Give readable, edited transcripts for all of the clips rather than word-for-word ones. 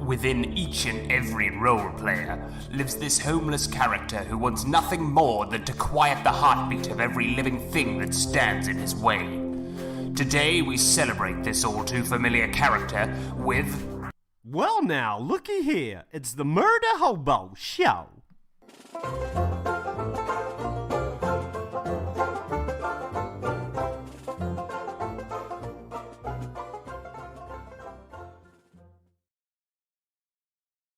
Within each and every role player lives this homeless character who wants nothing more than to quiet the heartbeat of every living thing that stands in his way. Today we celebrate this all too familiar character with... Well now, looky here. It's the Murder Hobo Show.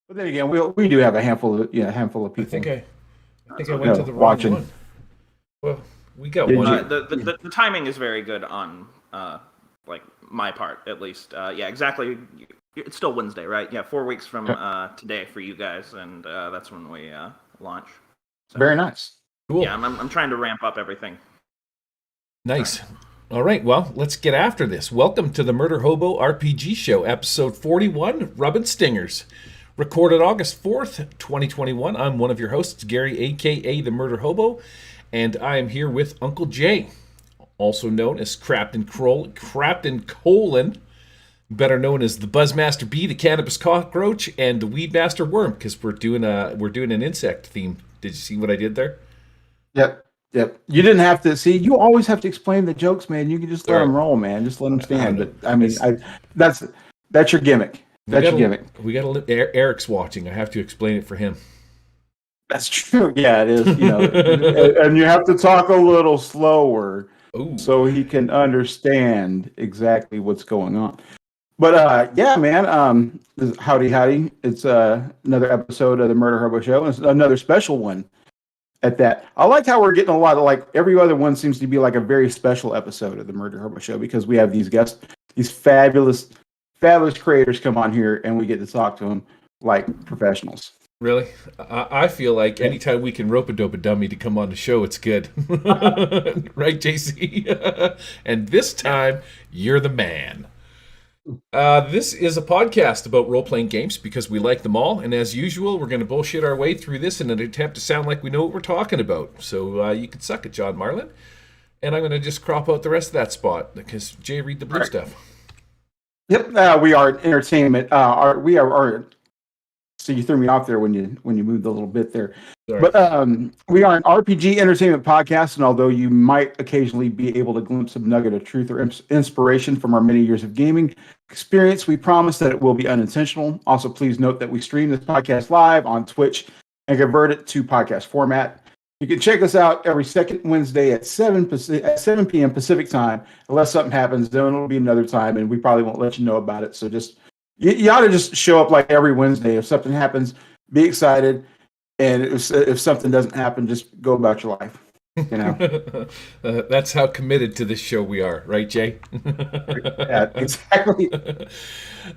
But then again, we do have a handful of people. I think I went to the wrong one. Well, we got one. The timing is very good on like my part at least. Yeah, exactly. It's still Wednesday, right? Yeah, 4 weeks from today for you guys, and that's when we launch. So, very nice. Cool. Yeah, I'm trying to ramp up everything. Nice. All right, well, let's get after this. Welcome to the Murder Hobo RPG Show, episode 41, Rubbin' Stingers. Recorded August 4th, 2021. I'm one of your hosts, Gary, a.k.a. the Murder Hobo, and I am here with Uncle Jay, also known as Crapton Colon, better known as the Buzzmaster Bee, the Cannabis Cockroach, and the Weedmaster Worm, because we're doing an insect theme. Did you see what I did there? Yep. You didn't have to see. You always have to explain the jokes, man. You can just let them roll, man. Just let them stand. But I mean, that's your gimmick. That's your gimmick. We got to. Eric's watching. I have to explain it for him. That's true. Yeah, it is. And you have to talk a little slower so he can understand exactly what's going on. But yeah, man. Howdy. It's another episode of the Murder Hobo Show. It's another special one at that. I like how we're getting a lot of, like, every other one seems to be like a very special episode of the Murder Hobo Show because we have these guests, these fabulous creators come on here and we get to talk to them like professionals. Really? I feel like anytime we can rope-a-dope a dummy to come on the show, it's good. Right, JC? And this time, you're the man. This is a podcast about role-playing games because we like them all, and as usual, we're going to bullshit our way through this in an attempt to sound like we know what we're talking about. So you can suck it, John Marlin. And I'm going to just crop out the rest of that spot because Jay, read the blue stuff. Yep, we are entertainment. We are. So you threw me off there when you moved a little bit there. Sorry. But we are an RPG entertainment podcast, and although you might occasionally be able to glimpse a nugget of truth or inspiration from our many years of gaming experience, we promise that it will be unintentional. Also, please note that we stream this podcast live on Twitch and convert it to podcast format. You can check us out every second Wednesday at 7 p.m. Pacific time. Unless something happens, then it'll be another time, and we probably won't let you know about it. So just you ought to just show up like every Wednesday. If something happens, be excited, and if something doesn't happen, just go about your life. You know, that's how committed to this show we are, right, Jay? Yeah, exactly.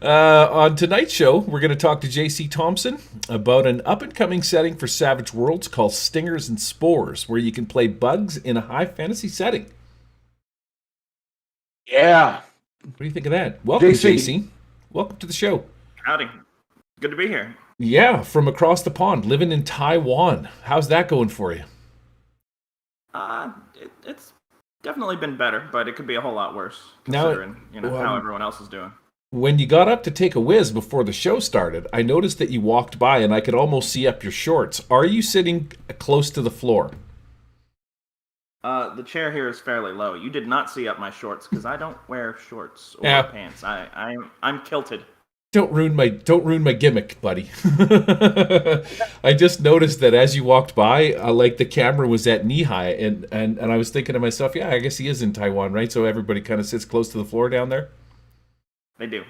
On tonight's show, we're going to talk to J.C. Thompson about an up-and-coming setting for Savage Worlds called Stingers and Spores, where you can play bugs in a high fantasy setting. Yeah. What do you think of that? Welcome, J.C. Welcome to the show. Howdy. Good to be here. Yeah, from across the pond, living in Taiwan. How's that going for you? It's definitely been better, but it could be a whole lot worse considering how everyone else is doing. When you got up to take a whiz before the show started, I noticed that you walked by and I could almost see up your shorts. Are you sitting close to the floor? The chair here is fairly low. You did not see up my shorts because I don't wear shorts or pants. I'm kilted. Don't ruin my gimmick, buddy. I just noticed that as you walked by, like the camera was at knee high, and I was thinking to myself, yeah, I guess he is in Taiwan, right? So everybody kind of sits close to the floor down there. They do,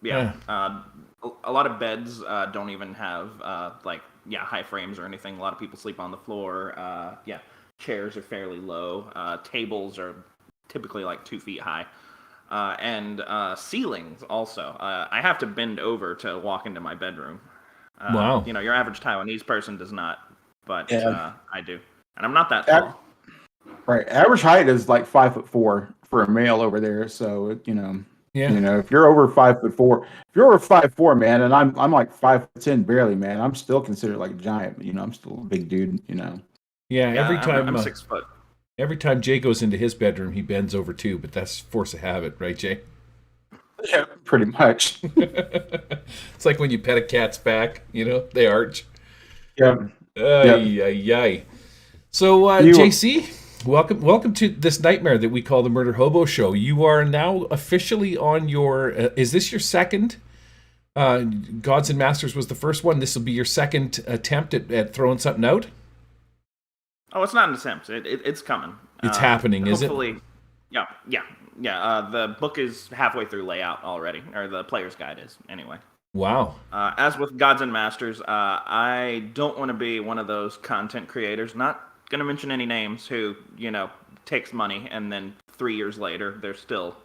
yeah. A lot of beds don't even have high frames or anything. A lot of people sleep on the floor. Chairs are fairly low. Tables are typically like 2 feet high. And ceilings also. I have to bend over to walk into my bedroom. Wow. Your average Taiwanese person does not, but I do. And I'm not that tall. Right. Average height is like 5'4" for a male over there. So, if you're over 5'4", if you're over 5'4", man, and I'm like 5'10" barely, man, I'm still considered like a giant. I'm still a big dude, Yeah, every time I'm 6 foot. Every time Jay goes into his bedroom, he bends over too, but that's force of habit, right, Jay? Yeah, pretty much. It's like when you pet a cat's back, they arch. Yeah. Yep. Ay, ay, ay. So, You JC, welcome to this nightmare that we call the Murder Hobo Show. You are now officially on your. Is this your second? Gods and Masters was the first one. This will be your second attempt at throwing something out. Oh, it's not an attempt. It's coming. It's happening, is it? Hopefully, yeah. The book is halfway through layout already, or the player's guide is anyway. Wow. As with Gods and Masters, I don't want to be one of those content creators. Not going to mention any names who takes money and then 3 years later they're still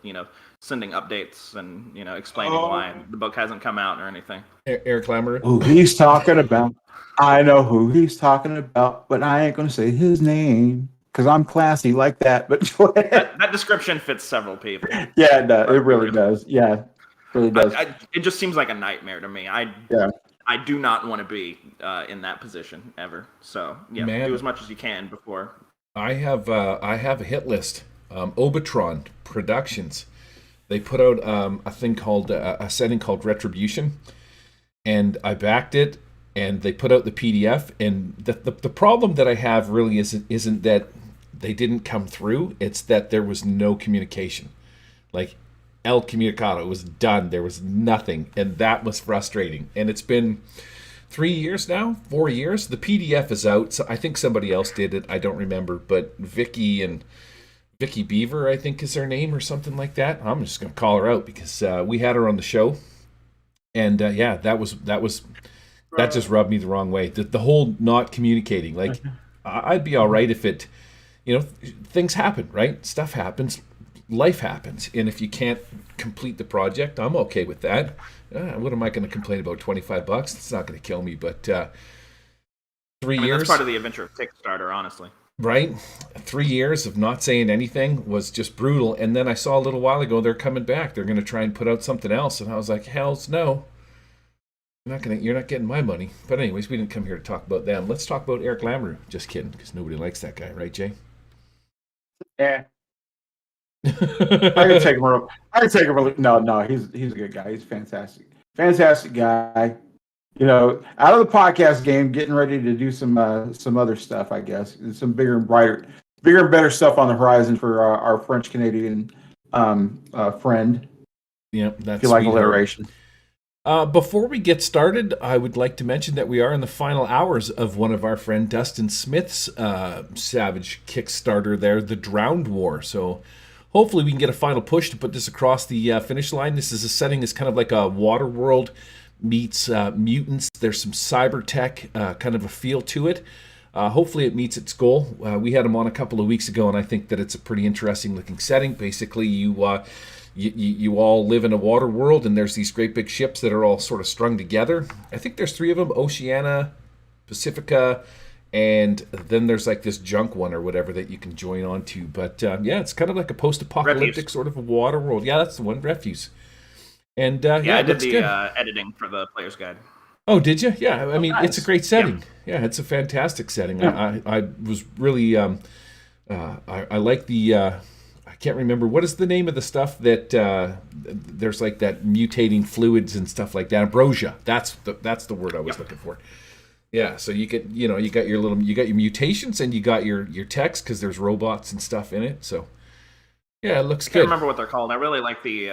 sending updates and explaining why the book hasn't come out or anything. Eric Lamoureux. who he's talking about. I know who he's talking about, but I ain't going to say his name because I'm classy like that. But that description fits several people. Yeah, it does. It really does. Yeah, it really does. It just seems like a nightmare to me. I do not want to be in that position ever. So yeah, Man. Do as much as you can before. I have a hit list. Obatron Productions. They put out a thing called a setting called Retribution, and I backed it. And they put out the PDF. And the problem that I have really isn't that they didn't come through. It's that there was no communication. Like El Comunicado was done. There was nothing, and that was frustrating. And it's been 3 years now, 4 years. The PDF is out. So I think somebody else did it. I don't remember, but Vicky Beaver, I think is her name or something like that. I'm just gonna call her out because we had her on the show, and that just rubbed me the wrong way. The whole not communicating. Like I'd be all right if it, things happen, right? Stuff happens. Life happens, and if you can't complete the project, I'm okay with that. What am I going to complain about? $25? It's not going to kill me. But 3 years. That's part of the adventure of Kickstarter, honestly. Right? 3 years of not saying anything was just brutal. And then I saw a little while ago they're coming back. They're going to try and put out something else, and I was like, hell's no. You're not getting my money. But anyways, we didn't come here to talk about them. Let's talk about Eric Lamoureux. Just kidding, because nobody likes that guy, right, Jay? Yeah. I can take him. No, he's a good guy. He's fantastic guy. Out of the podcast game, getting ready to do some other stuff. I guess some bigger and better stuff on the horizon for our French Canadian friend. Yeah, that's. If you like alliteration. Before we get started, I would like to mention that we are in the final hours of one of our friend Dustin Smith's savage Kickstarter there, The Drowned War. So hopefully we can get a final push to put this across the finish line. This is a setting that's kind of like a water world meets mutants. There's some cyber tech kind of a feel to it. Hopefully it meets its goal. We had him on a couple of weeks ago, and I think that it's a pretty interesting looking setting. Basically, you all live in a water world, and there's these great big ships that are all sort of strung together. I think there's 3 of them: Oceania, Pacifica, and then there's like this junk one or whatever that you can join onto. But it's kind of like a post-apocalyptic Refuse. sort of a water world. Yeah, that's the one, Refuse. And I did the good. editing for the player's guide. Oh, did you? Yeah, I mean, nice. It's a great setting. Yeah, it's a fantastic setting. Yeah. I was really, I like the, I can't remember, what is the name of the stuff that, there's like that mutating fluids and stuff like that. Ambrosia. That's the word I was looking for. Yeah, so you got your mutations and you got your text because there's robots and stuff in it. So yeah, it looks I good. can't remember what they're called. I really like the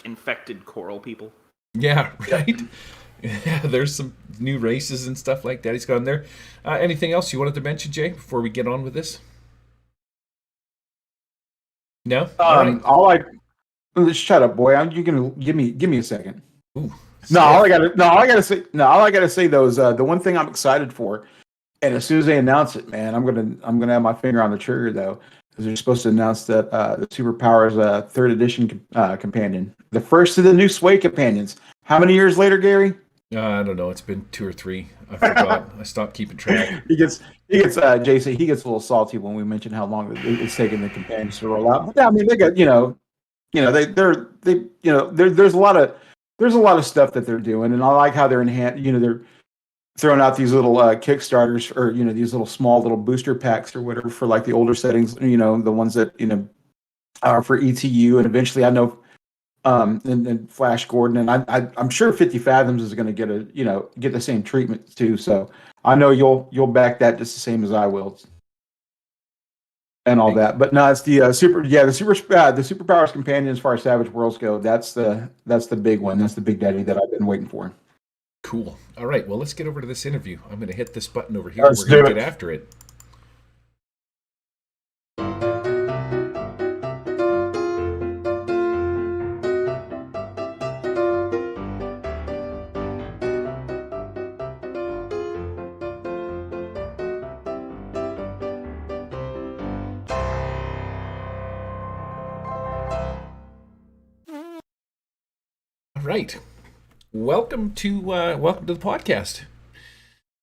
infected coral people. Yeah, right. Yeah, there's some new races and stuff like that he's got in there. Anything else you wanted to mention, Jay, before we get on with this? No. All right. Shut up, boy. You're gonna give me a second. Ooh, All I gotta say though is the one thing I'm excited for, and as soon as they announce it, man, I'm gonna have my finger on the trigger though, because they're supposed to announce that the Superpowers 3rd edition companion, the first of the new Sway companions. How many years later, Gary? I don't know. It's been 2 or 3. I forgot. I stopped keeping track. He gets JC. He gets a little salty when we mention how long it's taken the companions to roll out. But I mean, they got there's a lot of stuff that they're doing, and I like how they're they're throwing out these little Kickstarters or these little small little booster packs or whatever for like the older settings. The ones that are for ETU, and eventually I know and Flash Gordon, and I'm sure 50 Fathoms is going to get the same treatment too. So I know you'll back that just the same as I will, and all that. But no, it's the the Superpowers Companion as far as Savage Worlds go. That's the big one. That's the big daddy that I've been waiting for. Cool. All right. Well, let's get over to this interview. I'm going to hit this button over here. Let's We're going to do get it. after it. All right. Welcome to the podcast.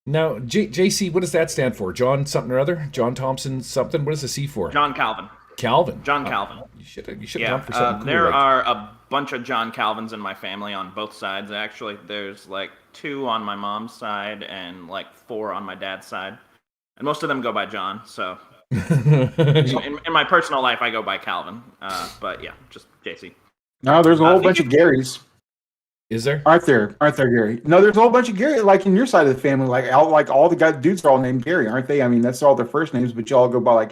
Now, JC, what does that stand for? John something or other? John Thompson something? What does the C for? John Calvin. Calvin. John Calvin. You should have Yeah, gone for something cool. there like, are a bunch of John Calvins in my family on both sides, actually. There's like 2 on my mom's side and like 4 on my dad's side. And most of them go by John, so... in my personal life, I go by Calvin. But yeah, just JC. No, there's a whole bunch of Garys. Is there? Aren't there, Gary? No, there's a whole bunch of Gary, like in your side of the family, like all the dudes are all named Gary, aren't they? I mean, that's all their first names, but you all go by like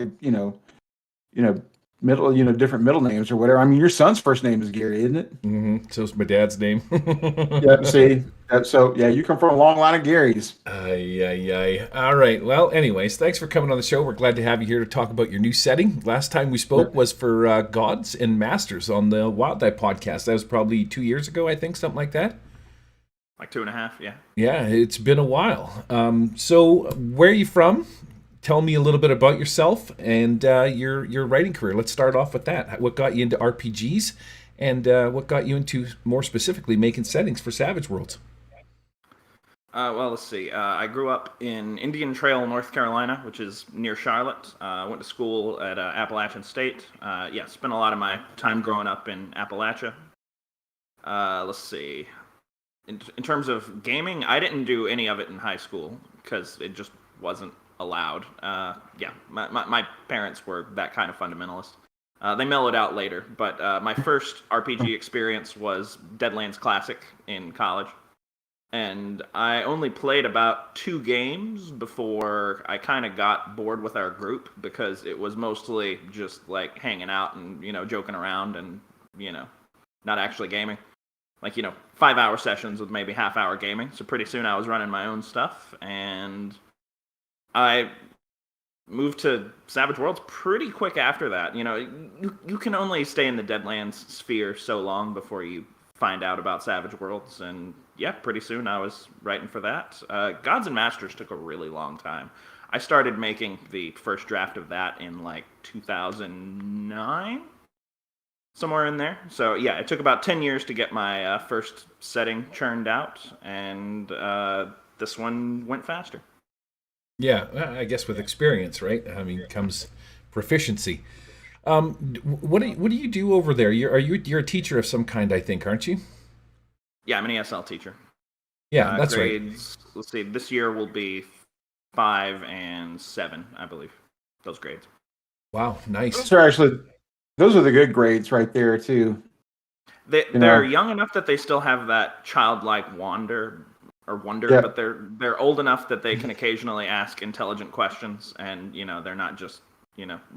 different middle names or whatever. I mean, your son's first name is Gary, isn't it? Mm-hmm. So it's my dad's name. Yeah, see, so yeah, you come from a long line of Garys. All right. Well, anyways, thanks for coming on the show. We're glad to have you here to talk about your new setting. Last time we spoke was for Gods and Masters on the Wild Eye podcast. That was probably 2 years ago, I think, something like that. Like 2.5, yeah. Yeah, it's been a while. So where are you from? Tell me a little bit about yourself and your writing career. Let's start off with that. What got you into RPGs, and what got you into, more specifically, making settings for Savage Worlds? Well, let's see. I grew up in Indian Trail, North Carolina, which is near Charlotte. I went to school at Appalachian State. Spent a lot of my time growing up in Appalachia. Let's see. In terms of gaming, I didn't do any of it in high school because it just wasn't allowed. My parents were that kind of fundamentalist. They mellowed out later, but my first RPG experience was Deadlands Classic in college. And I only played about 2 games before I kind of got bored with our group because it was mostly just like hanging out and, joking around and, not actually gaming. Like, 5-hour sessions with maybe half-hour gaming. So pretty soon I was running my own stuff, and I moved to Savage Worlds pretty quick after that. You can only stay in the Deadlands sphere so long before you find out about Savage Worlds, and yeah, pretty soon I was writing for that. Gods and Masters took a really long time. I started making the first draft of that in like 2009, somewhere in there. So yeah, it took about 10 years to get my first setting churned out, and this one went faster. Yeah, I guess with experience, right? I mean, comes proficiency. What do you do over there? You're a teacher of some kind, I think, aren't you? Yeah, I'm an ESL teacher. Yeah, that's grades, right. Let's see, this year will be 5 and 7, I believe. Those grades. Wow, nice. Those are the good grades right there too. They're young enough that they still have that childlike wonder, yeah. But they're old enough that they can occasionally ask intelligent questions, and they're not just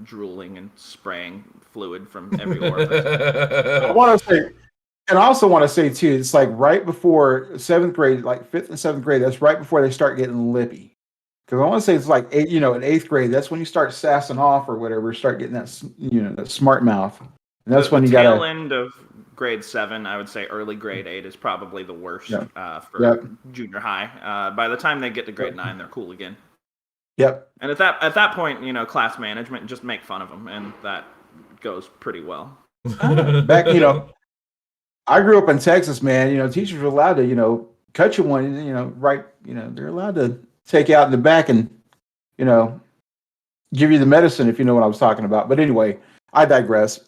drooling and spraying fluid from every orifice. I also want to say too, it's like right before 7th grade, like 5th and 7th grade. That's right before they start getting lippy. Because I want to say it's like in 8th grade. That's when you start sassing off or whatever. Start getting that that smart mouth. And that's when you got tail end of grade 7. I would say early grade 8 is probably the worst for junior high. By the time they get to grade 9, they're cool again. Yep. And at that point, class management just make fun of them, and that goes pretty well. Back, I grew up in Texas, man. Teachers were allowed to, cut you one, right. They're allowed to take you out in the back and, give you the medicine, if you know what I was talking about. But anyway, I digress.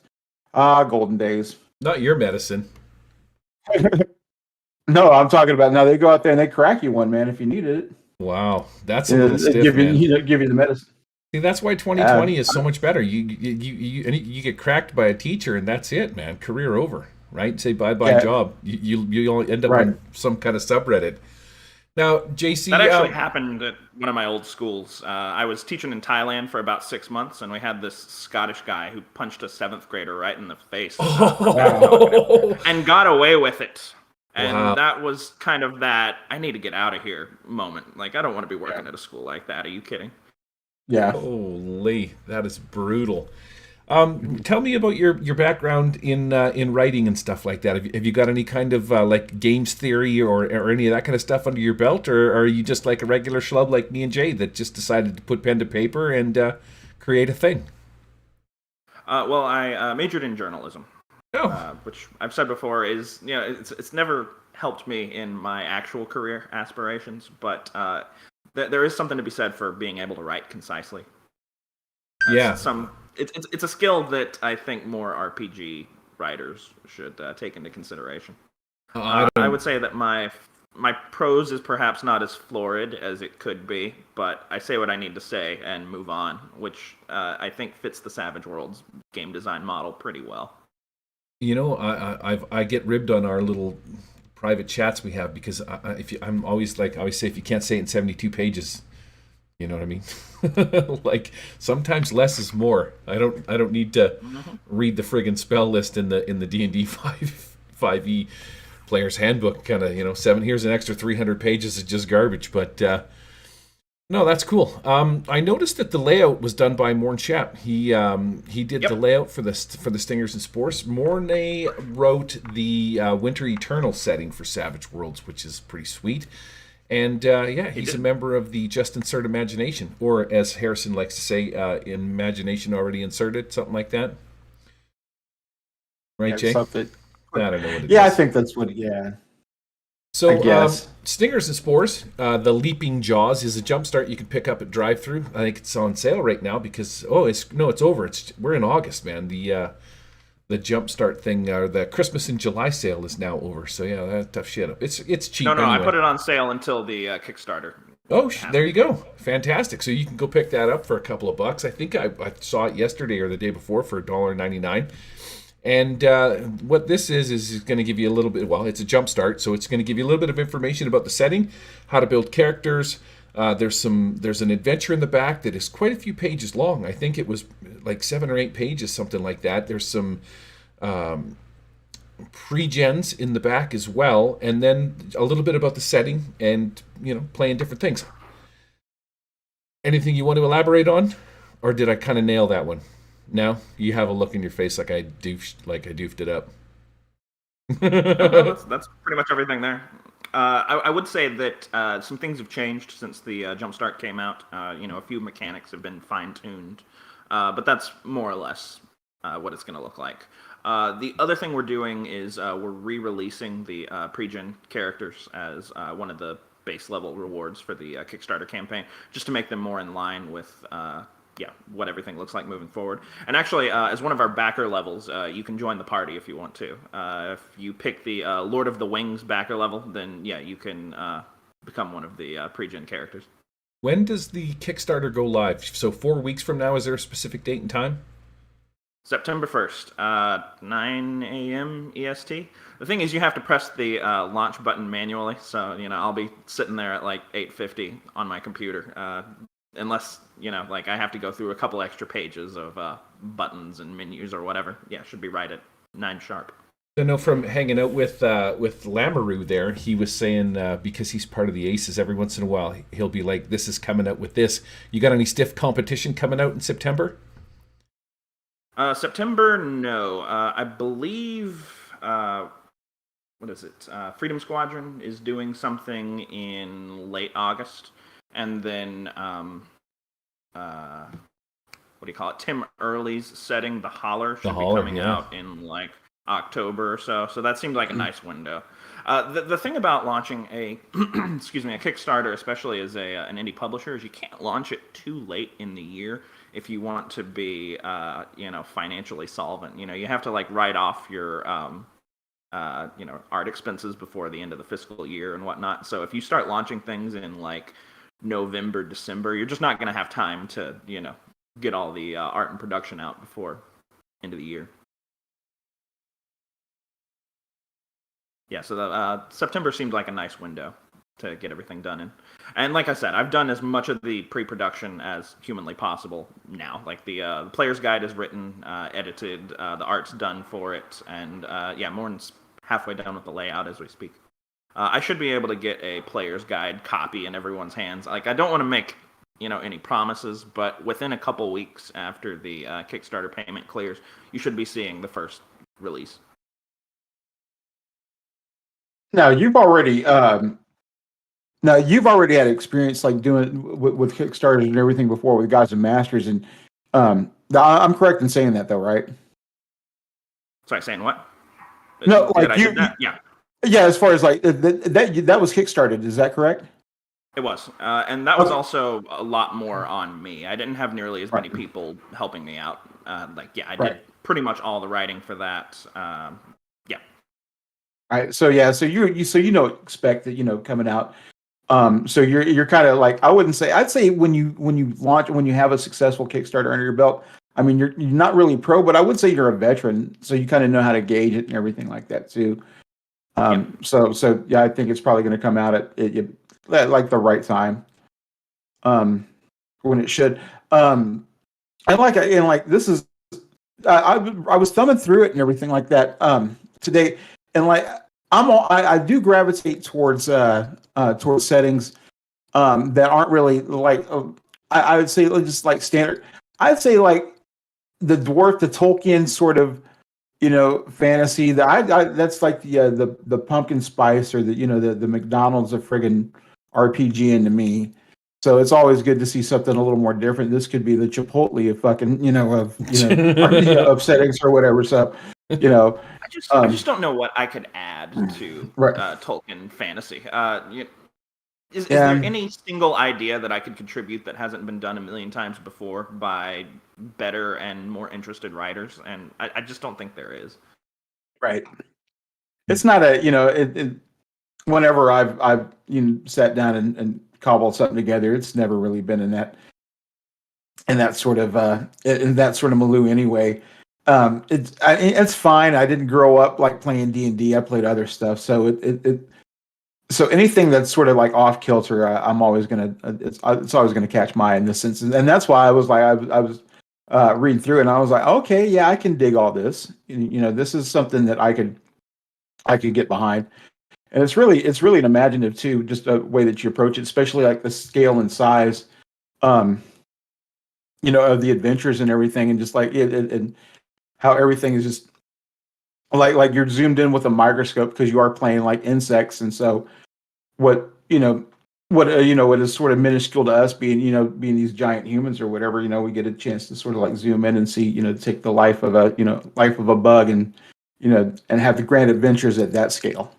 Golden days. Not your medicine. No, I'm talking about now. They go out there and they crack you one, man, if you needed it. Wow, that's a little stiff, man. Give you the medicine. See, that's why 2020 is so much better. You get cracked by a teacher, and that's it, man. Career over. right? Say bye-bye Yeah. job. You only end up Right. on some kind of subreddit. Now, JC, That actually happened at one of my old schools. I was teaching in Thailand for about 6 months, and we had this Scottish guy who punched a 7th grader right in the face and got away with it. And Wow. that was kind of that I need to get out of here moment. Like, I don't want to be working at a school like that. Are you kidding? Yeah. Holy, that is brutal. Tell me about your background in writing and stuff like that. Have you got any kind of like games theory or any of that kind of stuff under your belt, or are you just like a regular schlub like me and Jay that just decided to put pen to paper and create a thing? Well, I majored in journalism, Oh, which I've said before is it's never helped me in my actual career aspirations, but there is something to be said for being able to write concisely. yeah. It's a skill that I think more RPG writers should take into consideration. I I don't. would say that my prose is perhaps not as florid as it could be, but I say what I need to say and move on, which I think fits the Savage Worlds game design model pretty well. You know, I get ribbed on our little private chats we have because I'm always like I always say if you can't say it in 72 pages, you know what I mean? Like sometimes less is more. I don't need to read the friggin' spell list in the D&D 5e player's handbook kind of, 7 here's an extra 300 pages is just garbage, but no, that's cool. I noticed that the layout was done by Morn Shap. He did the layout for the Stingers and Spores. Mornay wrote the Winter Eternal setting for Savage Worlds, which is pretty sweet. And he's a member of the Just Insert Imagination, or as Harrison likes to say, Imagination Already Inserted, something like that. Right, Jay? Something. I don't know what it is. Yeah, I think that's what. Yeah. So, I guess. Stingers and Spores, the Leaping Jaws is a jumpstart you can pick up at drive-thru. I think it's on sale right now because it's over. We're in August, man. The jumpstart thing, or the Christmas in July sale is now over. So yeah, that's tough shit. It's cheap. No, anyway. I put it on sale until the Kickstarter. Oh, there you go. Fantastic. So you can go pick that up for a couple of bucks. I think I saw it yesterday or the day before for $1.99. And what this is going to give you a little bit, well, it's a jump start, so it's going to give you a little bit of information about the setting, how to build characters. There's an adventure in the back that is quite a few pages long. I think it was like 7 or 8 pages, something like that. There's some pre-gens in the back as well, and then a little bit about the setting and, playing different things. Anything you want to elaborate on? Or did I kind of nail that one? No, you have a look in your face like I doofed it up. No, that's pretty much everything there. I would say that some things have changed since the Jumpstart came out. A few mechanics have been fine-tuned, but that's more or less what it's going to look like. The other thing we're doing is we're re-releasing the pre-gen characters as one of the base level rewards for the Kickstarter campaign, just to make them more in line with what everything looks like moving forward. And actually, as one of our backer levels, you can join the party if you want to. If you pick the Lord of the Wings backer level, then you can become one of the pre-gen characters. When does the Kickstarter go live? So 4 weeks from now, is there a specific date and time? September 1st, 9 a.m. EST. The thing is, you have to press the launch button manually, so, I'll be sitting there at like 8:50 on my computer. Unless, I have to go through a couple extra pages of buttons and menus or whatever. Yeah, should be right at 9 sharp. I know from hanging out with Lamoureux there, he was saying because he's part of the Aces, every once in a while he'll be like, this is coming out with this. You got any stiff competition coming out in September? September, no. I believe, what is it? Freedom Squadron is doing something in late August. And then, what do you call it? Tim Early's setting, The Holler, should be coming out in like October or so. So that seemed like a nice window. The thing about launching a Kickstarter, especially as an indie publisher, is you can't launch it too late in the year if you want to be, financially solvent. You have to like write off your, art expenses before the end of the fiscal year and whatnot. So if you start launching things in like November, December, you're just not going to have time to, get all the art and production out before end of the year. Yeah, so September seemed like a nice window to get everything done in. And like I said, I've done as much of the pre-production as humanly possible now. Like the player's guide is written, edited, the art's done for it, and Morton's halfway done with the layout as we speak. I should be able to get a player's guide copy in everyone's hands. Like, I don't want to make any promises, but within a couple weeks after the Kickstarter payment clears, you should be seeing the first release. Now you've already had experience like doing with Kickstarters and everything before with Gods and Masters, and I'm correct in saying that though, right? Sorry, saying what? No, like Yeah. Yeah, as far as like that was kickstarted, is that correct? It was, and that was also a lot more on me. I didn't have nearly as many people helping me out. I did pretty much all the writing for that. Yeah. All right. So expect that coming out. So you're kind of like, I'd say when you have a successful Kickstarter under your belt. I mean, you're not really pro, but I would say you're a veteran, so you kind of know how to gauge it and everything like that too. So yeah, I think it's probably going to come out at like the right time, when it should. And this is, I was thumbing through it and everything like that today, and like I do gravitate towards settings that aren't really like I would say just like standard. I'd say like the Tolkien sort of fantasy that I that's like the pumpkin spice or the McDonald's of friggin' RPG into me. So it's always good to see something a little more different. This could be the Chipotle of fucking of settings or whatever. So I just don't know what I could add to Tolkien fantasy. Is there any single idea that I could contribute that hasn't been done a million times before by better and more interested writers? And I just don't think there is. Right. It's not whenever I've sat down and cobbled something together, it's never really been in that sort of milieu anyway. It's fine. I didn't grow up like playing D&D. I played other stuff, so so anything that's sort of like off kilter, I'm always it's always gonna catch my eye in this sense, and that's why I was like I was reading through it and I was like, okay, yeah, I can dig all this. This is something that I could get behind, and it's really an imaginative too, just a way that you approach it, especially like the scale and size, of the adventures and everything, and just like it and how everything is just like you're zoomed in with a microscope because you are playing like insects, and so what is sort of minuscule to us being these giant humans or whatever, we get a chance to sort of like zoom in and see, take the life of a bug and and have the grand adventures at that scale,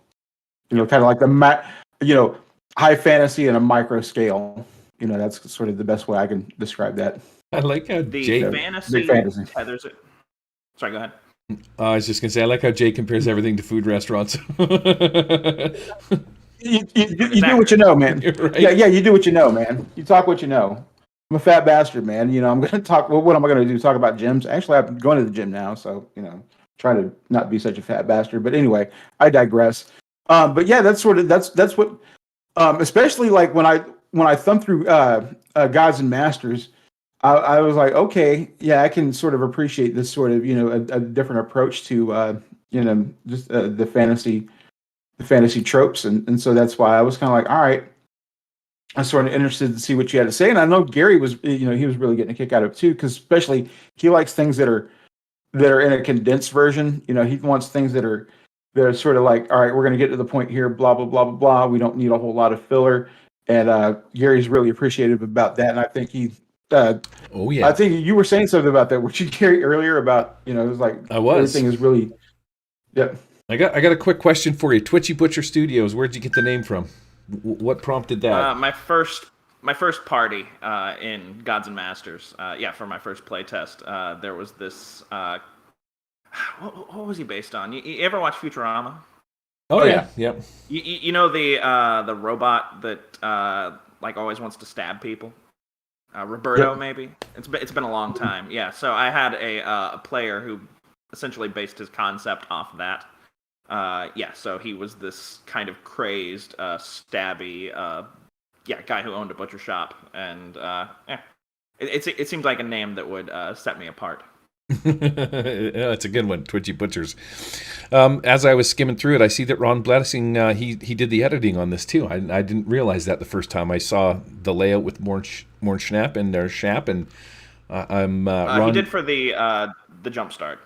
kind of like the high fantasy and a micro scale. That's sort of the best way I can describe that. I like how big fantasy tethers it. Sorry, go ahead. I was just gonna say I like how Jay compares everything to food restaurants. You do what you know, man. Right. Yeah, you do what you know, man. You talk what you know. I'm a fat bastard, man. I'm going to talk. Well, what am I going to do? Talk about gyms? Actually, I'm going to the gym now, so try to not be such a fat bastard. But anyway, I digress. But yeah, that's what. Especially like when I thumb through Gods and Masters, I was like, okay, yeah, I can sort of appreciate this sort of a different approach to just the fantasy tropes, and so that's why I was kind of like, all right, I'm sort of interested to see what you had to say. And I know Gary was, he was really getting a kick out of it too, because especially he likes things that are in a condensed version. He wants things that are sort of like, all right, we're going to get to the point here, blah blah blah blah blah. We don't need a whole lot of filler, and Gary's really appreciative about that. And I think he. Oh yeah. I think you were saying something about that, which you Gary earlier about, it was like everything is really, yeah. I got a quick question for you. Twitchy Butcher Studios. Where'd you get the name from? What prompted that? My first party in Gods and Masters. For my first playtest, there was this. What was he based on? You ever watch Futurama? Oh yeah, yep. You know the robot that like always wants to stab people. Roberto, maybe. It's been a long time. Yeah. So I had a player who essentially based his concept off that. So he was this kind of crazed, stabby, guy who owned a butcher shop, and it seemed like a name that would set me apart. Yeah, it's a good one, Twitchy Butchers. As I was skimming through it, I see that Ron Blessing, he did the editing on this too. I didn't realize that the first time I saw the layout with Morn Schnapp and their Schnapp, and Ron. He did for the Jumpstart.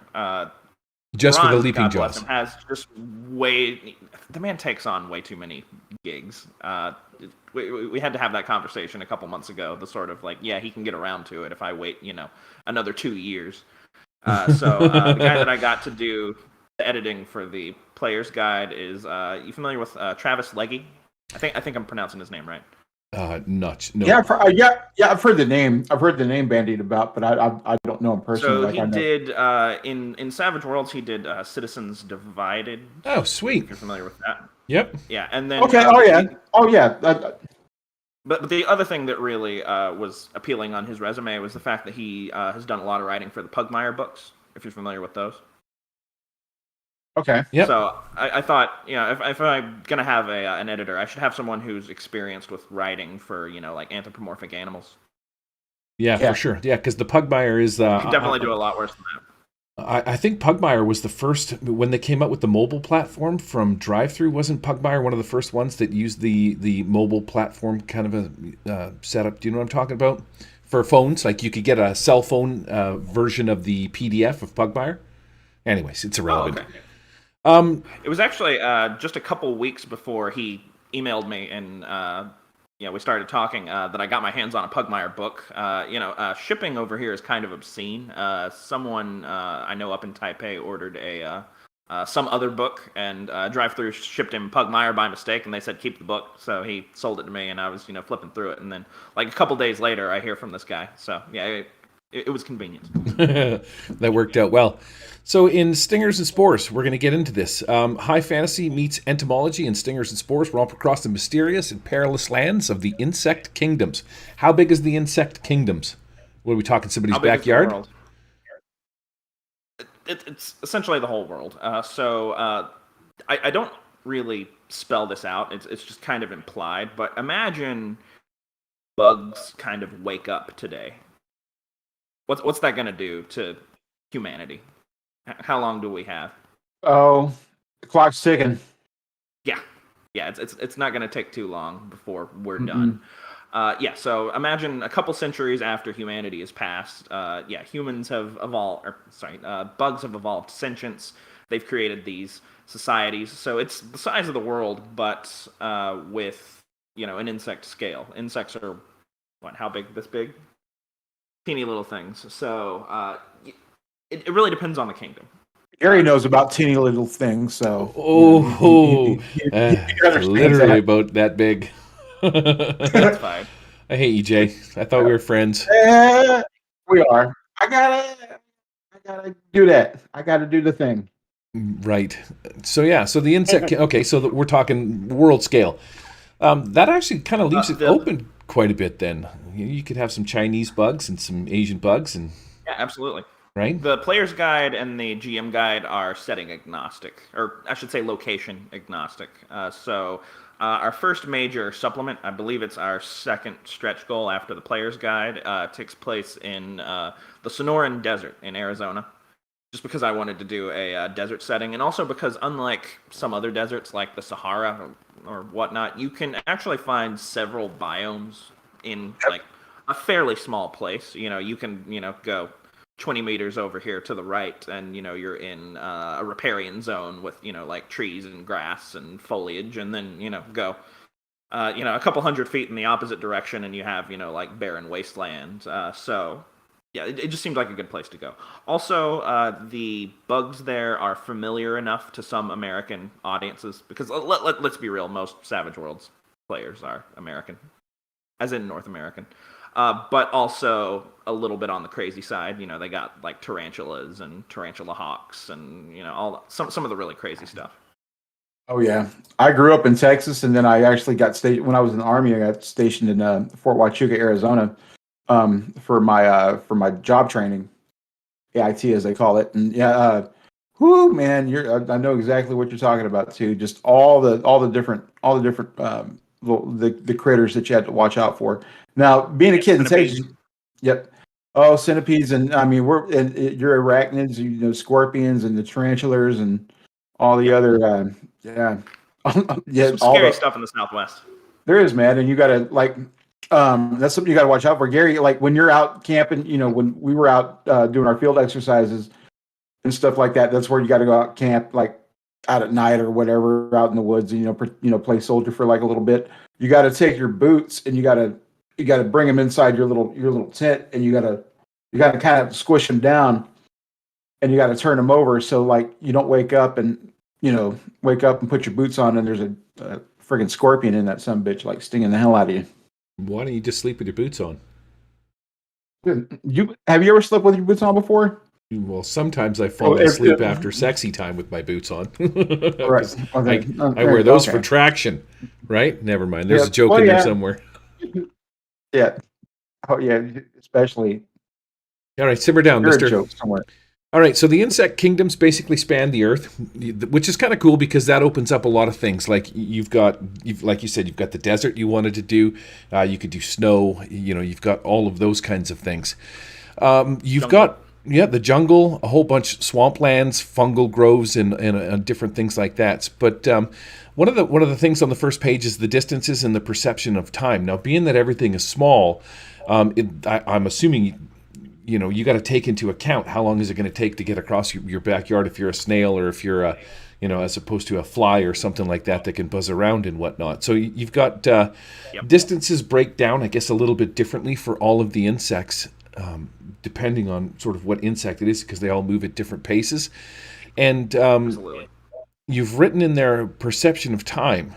Just Ron, for the Leaping God bless Jaws. him, has just way. The man takes on way too many gigs. We had to have that conversation a couple months ago. The sort of like, yeah, he can get around to it if I wait, another 2 years. The guy that I got to do the editing for the player's guide is you familiar with Travis Leggy? I think I'm pronouncing his name right. No. Yeah, I've heard the name. I've heard the name bandied about, but I don't know him personally. So he did in Savage Worlds. He did Citizens Divided. Oh, sweet. If you're familiar with that. Yep. Yeah, and then okay. But the other thing that really was appealing on his resume was the fact that he has done a lot of writing for the Pugmire books, if you're familiar with those. Okay. Yep. So I thought, if I'm going to have an editor, I should have someone who's experienced with writing for, like anthropomorphic animals. Yeah, for sure. Yeah, because the Pugmire is... You can definitely do a lot worse than that. I think Pugmire was the first, when they came out with the mobile platform from Drive-Thru, wasn't Pugmire one of the first ones that used the mobile platform kind of a setup? Do you know what I'm talking about? For phones, like you could get a cell phone version of the PDF of Pugmire. Anyways, it's irrelevant. Oh, okay. It was actually just a couple weeks before he emailed me and we started talking that I got my hands on a Pugmire book. Shipping over here is kind of obscene. Someone I know up in Taipei ordered some other book, and Drive-Thru shipped him Pugmire by mistake, and they said keep the book. So he sold it to me, and I was flipping through it, and then like a couple days later, I hear from this guy. So yeah, it was convenient. That worked out well. So in Stingers and Spores, we're going to get into this. High fantasy meets entomology in Stingers and Spores romp across the mysterious and perilous lands of the insect kingdoms. How big is the insect kingdoms? What are we talking, somebody's backyard? It's essentially the whole world. I don't really spell this out. It's just kind of implied. But imagine bugs kind of wake up today. What's that going to do to humanity? How long do we have? Oh, the clock's ticking. Yeah. It's not going to take too long before we're done. So imagine a couple centuries after humanity has passed. Humans have evolved. Bugs have evolved sentience. They've created these societies. So it's the size of the world, but with an insect scale. Insects are how big? This big? Teeny little things. So it really depends on the kingdom. Gary knows about teeny little things, so literally about that big. That's fine. I hate you, Jay. I thought we were friends. We are. I gotta do that. I gotta do the thing. Right. So the insect. Okay, so we're talking world scale. That actually kind of leaves it open quite a bit. Then you could have some Chinese bugs and some Asian bugs, and yeah, absolutely. Right. The player's guide and the GM guide are setting agnostic, or I should say location agnostic. Our first major supplement, I believe it's our second stretch goal after the player's guide, takes place in the Sonoran Desert in Arizona. Just because I wanted to do a desert setting, and also because unlike some other deserts like the Sahara or whatnot, you can actually find several biomes in like a fairly small place. You can go 20 meters over here to the right, and you're in a riparian zone with like trees and grass and foliage, and then go a couple 100 feet in the opposite direction, and you have like barren wasteland. It just seemed like a good place to go. Also, the bugs there are familiar enough to some American audiences, because let's be real, most Savage Worlds players are American, as in North American. But also a little bit on the crazy side. They got like tarantulas and tarantula hawks and some of the really crazy stuff. Oh yeah, I grew up in Texas, and then I actually got stationed when I was in the Army. I got stationed in Fort Huachuca, Arizona, for my job training, AIT as they call it. And Whoo, man, I know exactly what you're talking about too. Just all the different the critters that you had to watch out for. Now, being a kid in Texas, Centipedes. yep. Oh, centipedes, and I mean your arachnids, scorpions and the tarantulas and all the Yep. other yeah. Yeah, Some all scary the stuff in the Southwest. there is, man, and you gotta like that's something you gotta watch out for. Gary, like when you're out camping, when we were out doing our field exercises and stuff like that. That's where you got to go out camp, like out at night or whatever, out in the woods, and play soldier for like a little bit. You got to take your boots and you got to bring them inside your little tent, and you got to kind of squish them down, and you got to turn them over so like you don't wake up and put your boots on and there's a friggin' scorpion in that son bitch like stinging the hell out of you. Why don't you just sleep with your boots on? You have you ever slept with your boots on before? Well, sometimes I fall asleep after sexy time with my boots on. Right. Okay. I wear those for traction, right? Never mind. There's a joke in there somewhere. Yeah. Oh yeah. Especially. All right, simmer down, You're mister. a joke somewhere. All right, so the insect kingdoms basically span the earth, which is kind of cool because that opens up a lot of things. Like like you said, you've got the desert you wanted to do. You could do snow. You've got all of those kinds of things. You've got the jungle, a whole bunch swamplands, fungal groves, and different things like that. But one of the things on the first page is the distances and the perception of time. Now, being that everything is small, I'm assuming you got to take into account how long is it going to take to get across your backyard if you're a snail or if you're as opposed to a fly or something like that can buzz around and whatnot. So you've got distances break down, I guess, a little bit differently for all of the insects, depending on sort of what insect it is, because they all move at different paces. And Absolutely. You've written in their perception of time.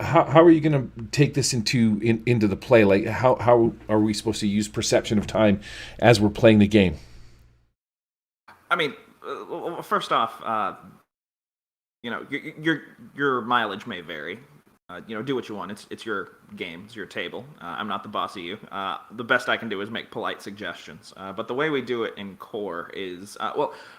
How are you going to take this into the play? Like, how are we supposed to use perception of time as we're playing the game? I mean, first off, your mileage may vary. Do what you want. It's your game. It's your table. I'm not the boss of you. The best I can do is make polite suggestions. But the way we do it in core is,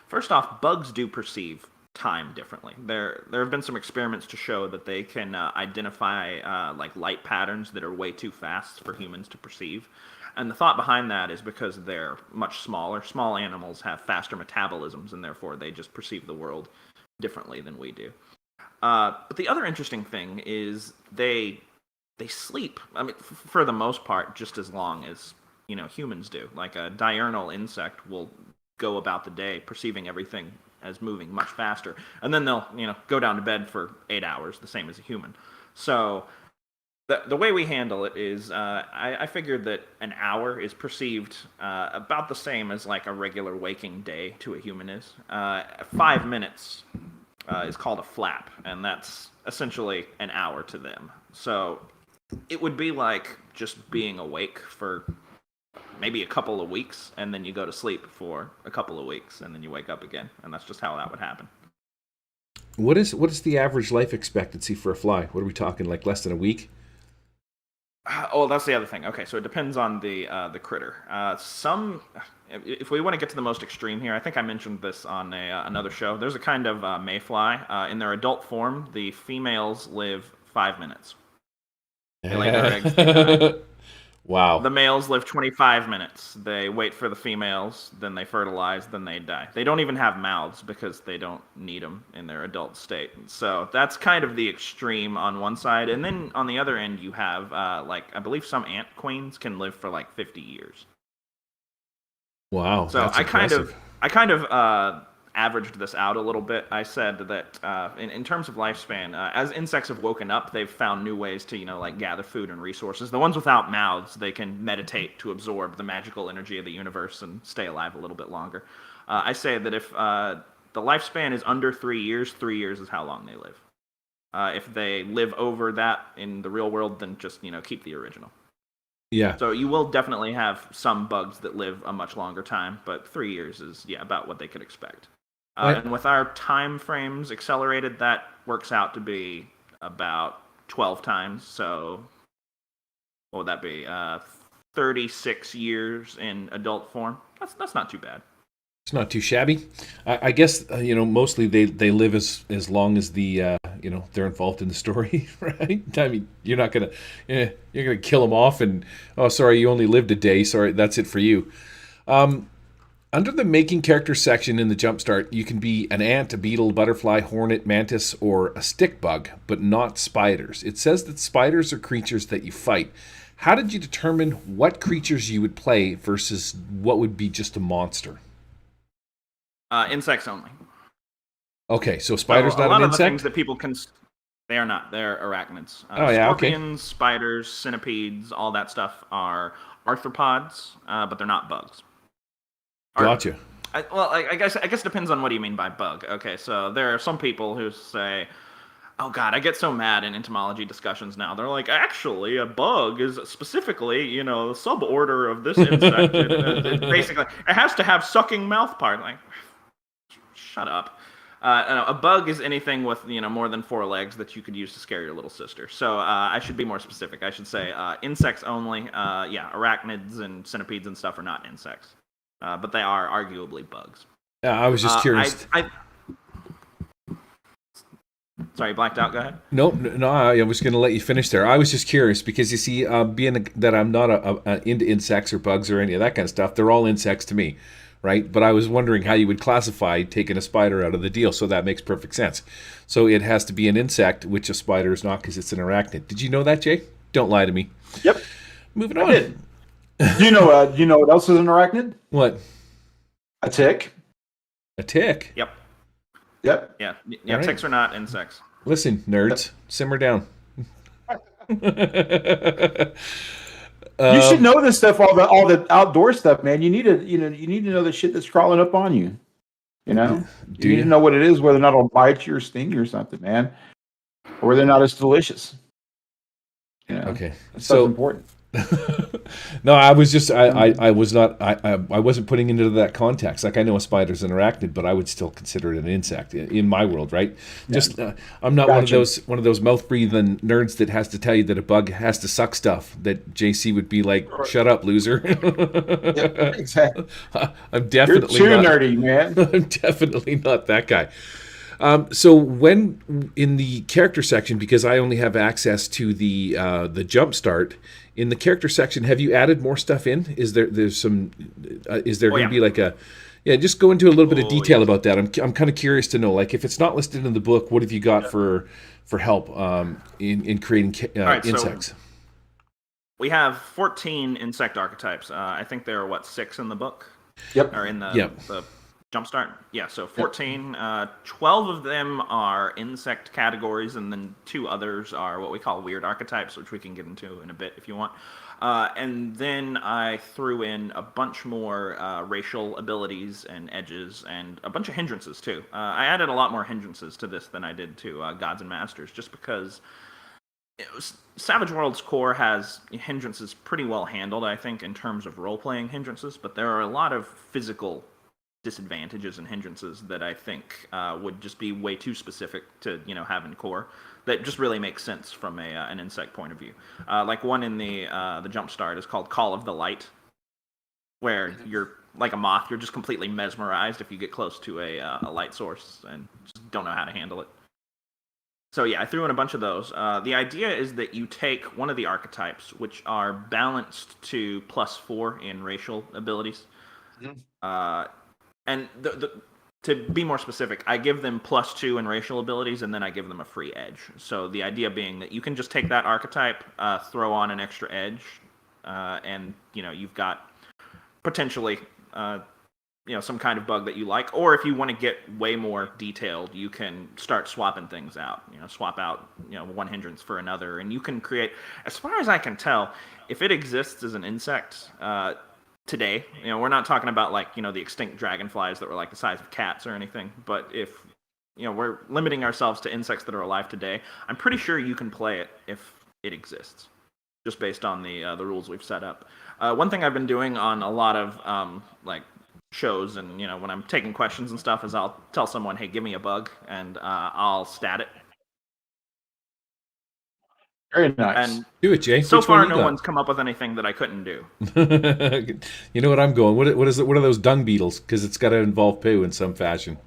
first off, bugs do perceive time differently. There have been some experiments to show that they can identify like light patterns that are way too fast for humans to perceive. And the thought behind that is because they're much smaller. Small animals have faster metabolisms, and therefore they just perceive the world differently than we do. But the other interesting thing is they sleep. I mean, for the most part, just as long as humans do. Like a diurnal insect will go about the day perceiving everything as moving much faster, and then they'll go down to bed for 8 hours, the same as a human. So the way we handle it is I figured that an hour is perceived about the same as like a regular waking day to a human is. 5 minutes is called a flap, and that's essentially an hour to them. So it would be like just being awake for maybe a couple of weeks, and then you go to sleep for a couple of weeks, and then you wake up again, and that's just how that would happen. What is the average life expectancy for a fly? What are we talking, like less than a week? Oh, that's the other thing. Okay, so it depends on the critter. If we want to get to the most extreme here, I think I mentioned this on another show. There's a kind of mayfly. In their adult form, the females live 5 minutes. They lay their eggs. Wow. The males live 25 minutes. They wait for the females, then they fertilize, then they die. They don't even have mouths because they don't need them in their adult state. So that's kind of the extreme on one side. And then on the other end, you have, I believe some ant queens can live for like 50 years. Wow. So that's I impressive. kind of averaged this out a little bit. I said that in terms of lifespan, as insects have woken up, they've found new ways to gather food and resources. The ones without mouths, they can meditate to absorb the magical energy of the universe and stay alive a little bit longer. I say that if the lifespan is under 3 years, 3 years is how long they live. If they live over that in the real world, then just keep the original. Yeah. So you will definitely have some bugs that live a much longer time, but 3 years is about what they could expect. And with our time frames accelerated, that works out to be about 12 times. So what would that be? 36 years in adult form. That's not too bad. It's not too shabby. I guess mostly they live as long as they're involved in the story, right? I mean, you're gonna kill them off, and oh, sorry, you only lived a day. Sorry, that's it for you. Under the making character section in the Jumpstart, you can be an ant, a beetle, butterfly, hornet, mantis, or a stick bug, but not spiders. It says that spiders are creatures that you fight. How did you determine what creatures you would play versus what would be just a monster? Insects only. Okay, so So spider's a not an lot of the things insect? that people can, they are not. They're arachnids. Oh, yeah, okay. Scorpions, spiders, centipedes, all that stuff are arthropods, but they're not bugs. Gotcha. I guess it depends on what you mean by bug. Okay, so there are some people who say, "Oh God, I get so mad in entomology discussions now." They're like, "Actually, a bug is specifically, a suborder of this insect. Basically, it has to have sucking mouth part." Like, shut up. No, a bug is anything with more than 4 legs that you could use to scare your little sister. So I should be more specific. I should say insects only. Yeah, arachnids and centipedes and stuff are not insects, but they are arguably bugs. Yeah, I was just curious. Sorry, blacked out. Go ahead. No, I was going to let you finish there. I was just curious because you see, that I'm not into insects or bugs or any of that kind of stuff. They're all insects to me, right? But I was wondering how you would classify taking a spider out of the deal. So that makes perfect sense. So it has to be an insect, which a spider is not because it's an arachnid. Did you know that, Jay? Don't lie to me. Yep. Moving I on. did. Do you know what else is an arachnid? What? A tick. A tick? Yep. Yep. Yeah. All right. Ticks are not insects. Listen, nerds, simmer down. You should know this stuff, all the outdoor stuff, man. You need to know the shit that's crawling up on you. You Do need you? to know what it is, whether or not it'll bite you or sting you or something, man, or whether or not it's delicious. Okay, That's so important. no, I was just I was not I wasn't putting into that context. Like I know a spider's an arachnid, but I would still consider it an insect in my world, right? Yeah. Just I'm not Gotcha. one of those mouth breathing nerds that has to tell you that a bug has to suck stuff. That JC would be like, "Shut up, loser." Yep, exactly. I'm definitely You're too not, nerdy, man. I'm definitely not that guy. So when in the character section, because I only have access to the Jumpstart, in the character section, have you added more stuff in? Is there going to be like a just go into a little bit of detail about that. I'm kind of curious to know, like, if it's not listed in the book, what have you got for help in creating insects? So we have 14 insect archetypes. I think there are 6 in the book. Yep. Or in the Jumpstart? Yeah, so 14. 12 of them are insect categories, and then 2 others are what we call weird archetypes, which we can get into in a bit if you want. And then I threw in a bunch more racial abilities and edges, and a bunch of hindrances, too. I added a lot more hindrances to this than I did to Gods and Masters, just because Savage Worlds core has hindrances pretty well handled, I think, in terms of role-playing hindrances, but there are a lot of physical disadvantages and hindrances that I think would just be way too specific to have in core that just really makes sense from an insect point of view. Like one in the Jumpstart is called Call of the Light, where you're like a moth, you're just completely mesmerized if you get close to a light source and just don't know how to handle it. So yeah, I threw in a bunch of those. The idea is that you take one of the archetypes, which are balanced to +4 in racial abilities. And to be more specific, I give them +2 in racial abilities, and then I give them a free edge. So the idea being that you can just take that archetype, throw on an extra edge, and you've got potentially some kind of bug that you like. Or if you want to get way more detailed, you can start swapping ththings out. Swap out one hindrance for another, and you can create. As far as I can tell, if it exists as an insect. Today, we're not talking about like the extinct dragonflies that were like the size of cats or anything, but if we're limiting ourselves to insects that are alive today, I'm pretty sure you can play it if it exists, just based on the rules we've set up. One thing I've been doing on a lot of like shows and when I'm taking questions and stuff is I'll tell someone, hey, give me a bug, and I'll stat it. Very nice. And Do it, Jay. so Which far, one you no got? one's come up with anything that I couldn't do. You know what I'm going? What is it? What are those dung beetles? Because it's got to involve poo in some fashion.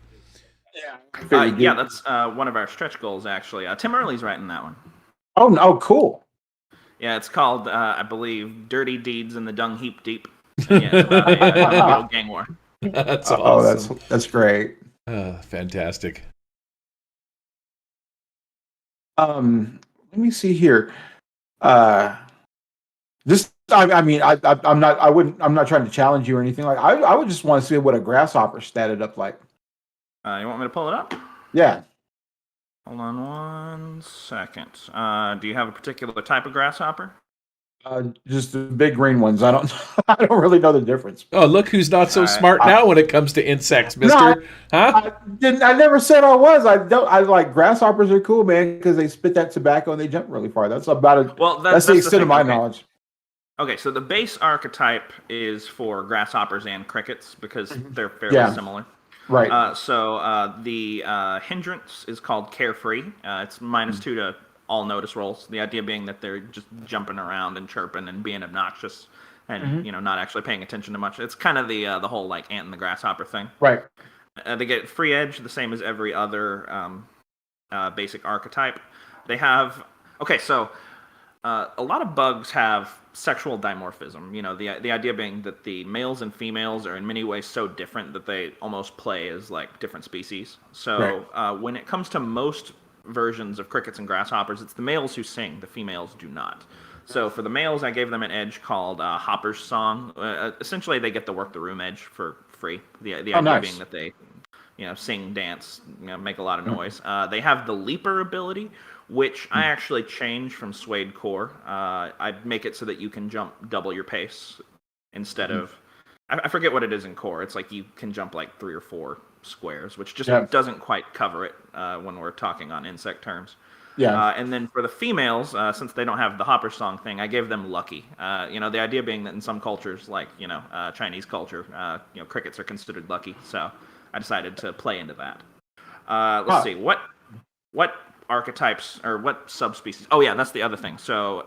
Yeah, that's one of our stretch goals, actually. Tim Early's writing that one. Oh, no, cool. Yeah, it's called, I believe, Dirty Deeds in the Dung Heap Deep. And yeah, it's about a dung beetle gang war. That's Oh, awesome. that's great. Fantastic. Let me see here. Just, I'm not, I'm not trying to challenge you or anything. Like, I would just want to see what a grasshopper statted up like. You want me to pull it up? Yeah. Hold on 1 second. Do you have a particular type of grasshopper? Just the big green ones. I don't, I don't really know the difference. Oh, look who's not so smart now when it comes to insects, mister. Huh? I never said I was. I like grasshoppers are cool, man, because they spit that tobacco and they jump really far. That's about it. Well, that's the extent of my knowledge. Okay, so the base archetype is for grasshoppers and crickets because they're fairly similar. Right. So the hindrance is called carefree. It's -2 to all notice rolls. The idea being that they're just jumping around and chirping and being obnoxious and not actually paying attention to much. It's kind of the whole like ant and the grasshopper thing. Right. They get free edge, the same as every other basic archetype. They have a lot of bugs have sexual dimorphism. The idea being that the males and females are in many ways so different that they almost play as like different species. So when it comes to most versions of crickets and grasshoppers, it's the males who sing, the females do not. So for the males, I gave them an edge called Hopper's Song. Essentially, they get the work the room edge for free. The idea being that they sing, dance, make a lot of noise. They have the leaper ability, which I actually changed from Suede Core. I make it so that you can jump double your pace instead of... I forget what it is in Core. It's like you can jump like 3 or 4 squares, which just doesn't quite cover it when we're talking on insect terms. Yeah. And then for the females, since they don't have the Hopper Song thing, I gave them Lucky. The idea being that in some cultures, like Chinese culture, crickets are considered lucky. So I decided to play into that. Let's see what archetypes or what subspecies. Oh yeah, that's the other thing. So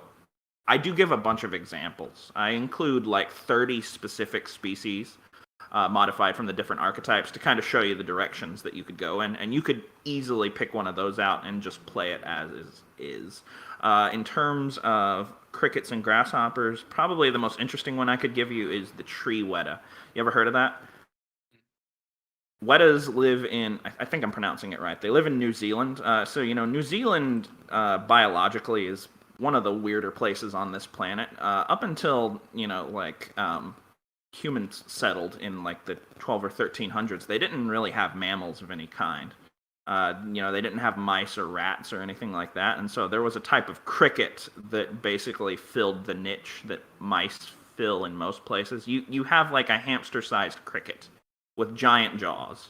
I do give a bunch of examples. I include like 30 specific species modified from the different archetypes to kind of show you the directions that you could go in, and you could easily pick one of those out and just play it as is. In terms of crickets and grasshoppers, probably the most interesting one I could give you is the tree weta. You ever heard of that? Wetas live in, I think I'm pronouncing it right, they live in New Zealand. So New Zealand biologically is one of the weirder places on this planet. Up until, humans settled in like the 12 or 1300s, they didn't really have mammals of any kind. They didn't have mice or rats or anything like that. And so there was a type of cricket that basically filled the niche that mice fill in most places. You have like a hamster-sized cricket with giant jaws.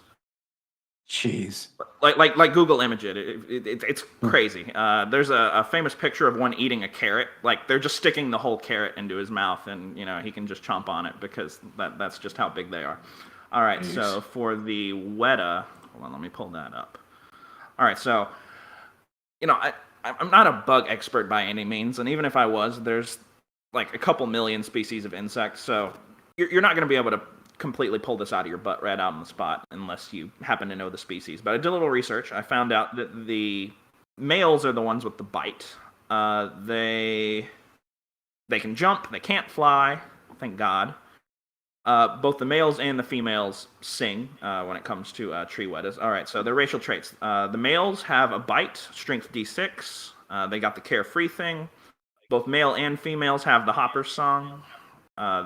Jeez. Like Google image it. It's crazy. There's a famous picture of one eating a carrot. Like they're just sticking the whole carrot into his mouth, and he can just chomp on it because that's just how big they are. All right. Jeez. So for the weta, hold on, let me pull that up. All right. So I'm not a bug expert by any means, and even if I was, there's like a couple million species of insects. So you're not going to be able to completely pull this out of your butt right out on the spot unless you happen to know the species. But I did a little research. I found out that the males are the ones with the bite. They can jump. They can't fly. Thank God. Both the males and the females sing when it comes to tree wetas. All right, so their racial traits. The males have a bite, strength D6. They got the carefree thing. Both male and females have the Hopper Song.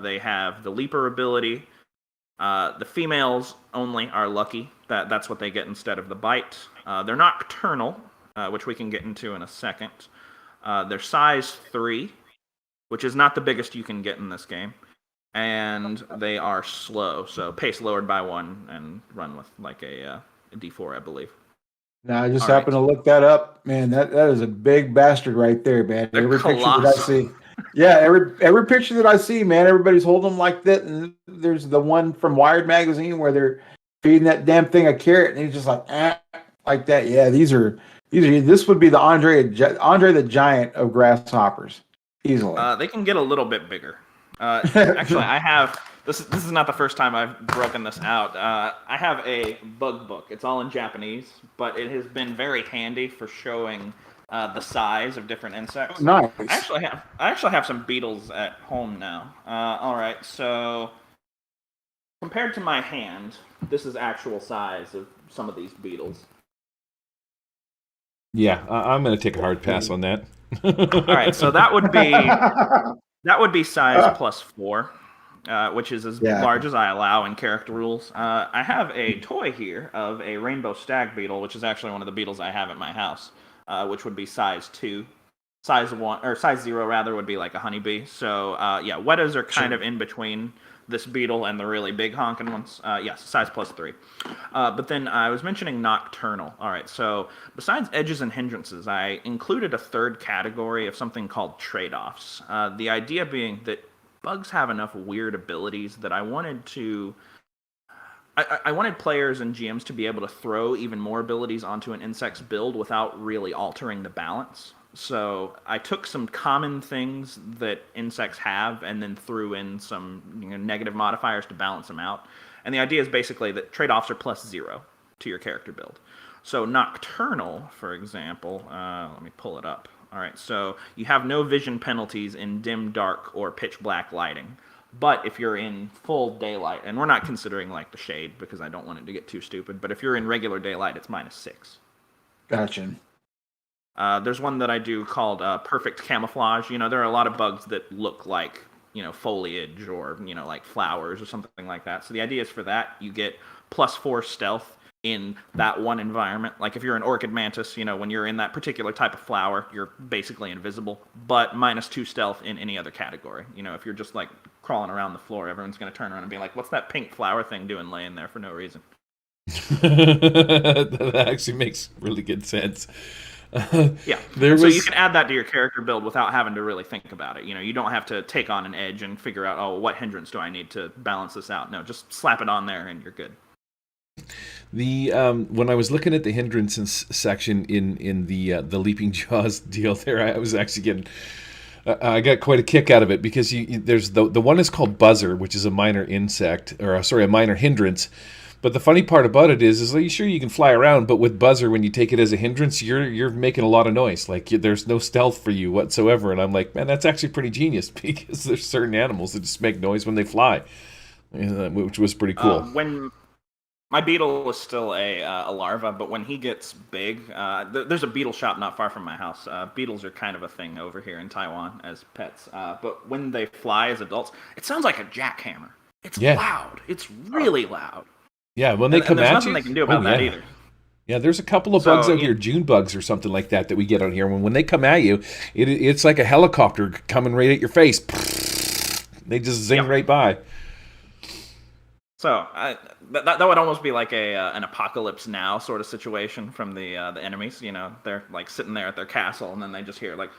They have the leaper ability. The females only are lucky. That's what they get instead of the bite. They're nocturnal, which we can get into in a second. They're size 3, which is not the biggest you can get in this game. And they are slow, so pace lowered by 1 and run with like a D4, I believe. Now I just happened to look that up. Man, that is a big bastard right there, man. They're every colossal. Picture that I see. Yeah, every picture that I see, man, everybody's holding them like that. And there's the one from Wired magazine where they're feeding that damn thing a carrot, and he's just like like that. Yeah, this would be the Andre the Giant of grasshoppers, easily. They can get a little bit bigger. Actually, I have this. This is not the first time I've broken this out. I have a bug book. It's all in Japanese, but it has been very handy for showing the size of different insects. Nice. I actually have some beetles at home now. All right, so compared to my hand, this is actual size of some of these beetles. Yeah, I'm going to take a hard pass on that. All right, so that would be size plus 4, which is as large as I allow in character rules. I have a toy here of a rainbow stag beetle, which is actually one of the beetles I have at my house, which would be size 2. Size 1 or size 0 rather would be like a honeybee. So Wettas are kind of in between this beetle and the really big honking ones. Yes, size plus 3. But then I was mentioning nocturnal. All right, so besides edges and hindrances, I included a third category of something called trade-offs. The idea being that bugs have enough weird abilities that I wanted players and GMs to be able to throw even more abilities onto an insect's build without really altering the balance. So I took some common things that insects have and then threw in some negative modifiers to balance them out. And the idea is basically that trade-offs are plus 0 to your character build. So Nocturnal, for example, let me pull it up. All right, so you have no vision penalties in dim, dark, or pitch black lighting. But if you're in full daylight, and we're not considering like the shade because I don't want it to get too stupid, but if you're in regular daylight, it's minus 6. Gotcha. There's one that I do called perfect camouflage. There are a lot of bugs that look like, foliage or, like flowers or something like that. So the idea is for that, you get plus 4 stealth in that one environment. Like if you're an orchid mantis, when you're in that particular type of flower, you're basically invisible, but minus 2 stealth in any other category. If you're just like crawling around the floor, everyone's going to turn around and be like, what's that pink flower thing doing laying there for no reason? That actually makes really good sense. Yeah. So you can add that to your character build without having to really think about it. You don't have to take on an edge and figure out, what hindrance do I need to balance this out? No, just slap it on there and you're good. The when I was looking at the hindrances section in the Leaping Jaws deal there, I was actually getting I got quite a kick out of it because there's the one is called buzzer, which is a minor insect a minor hindrance. But the funny part about it is like, sure, you can fly around, but with buzzer, when you take it as a hindrance, you're making a lot of noise. Like there's no stealth for you whatsoever. And I'm like, man, that's actually pretty genius because there's certain animals that just make noise when they fly, which was pretty cool. When my beetle is still a larva, but when he gets big, there's a beetle shop not far from my house. Beetles are kind of a thing over here in Taiwan as pets. But when they fly as adults, it sounds like a jackhammer. It's loud. It's really loud. Yeah, when they come at you, there's nothing they can do about that either. Yeah, there's a couple of bugs out here, June bugs or something like that we get out here. When they come at you, it's like a helicopter coming right at your face. They just zing right by. So that would almost be like an Apocalypse Now sort of situation from the enemies. They're like sitting there at their castle, and then they just hear like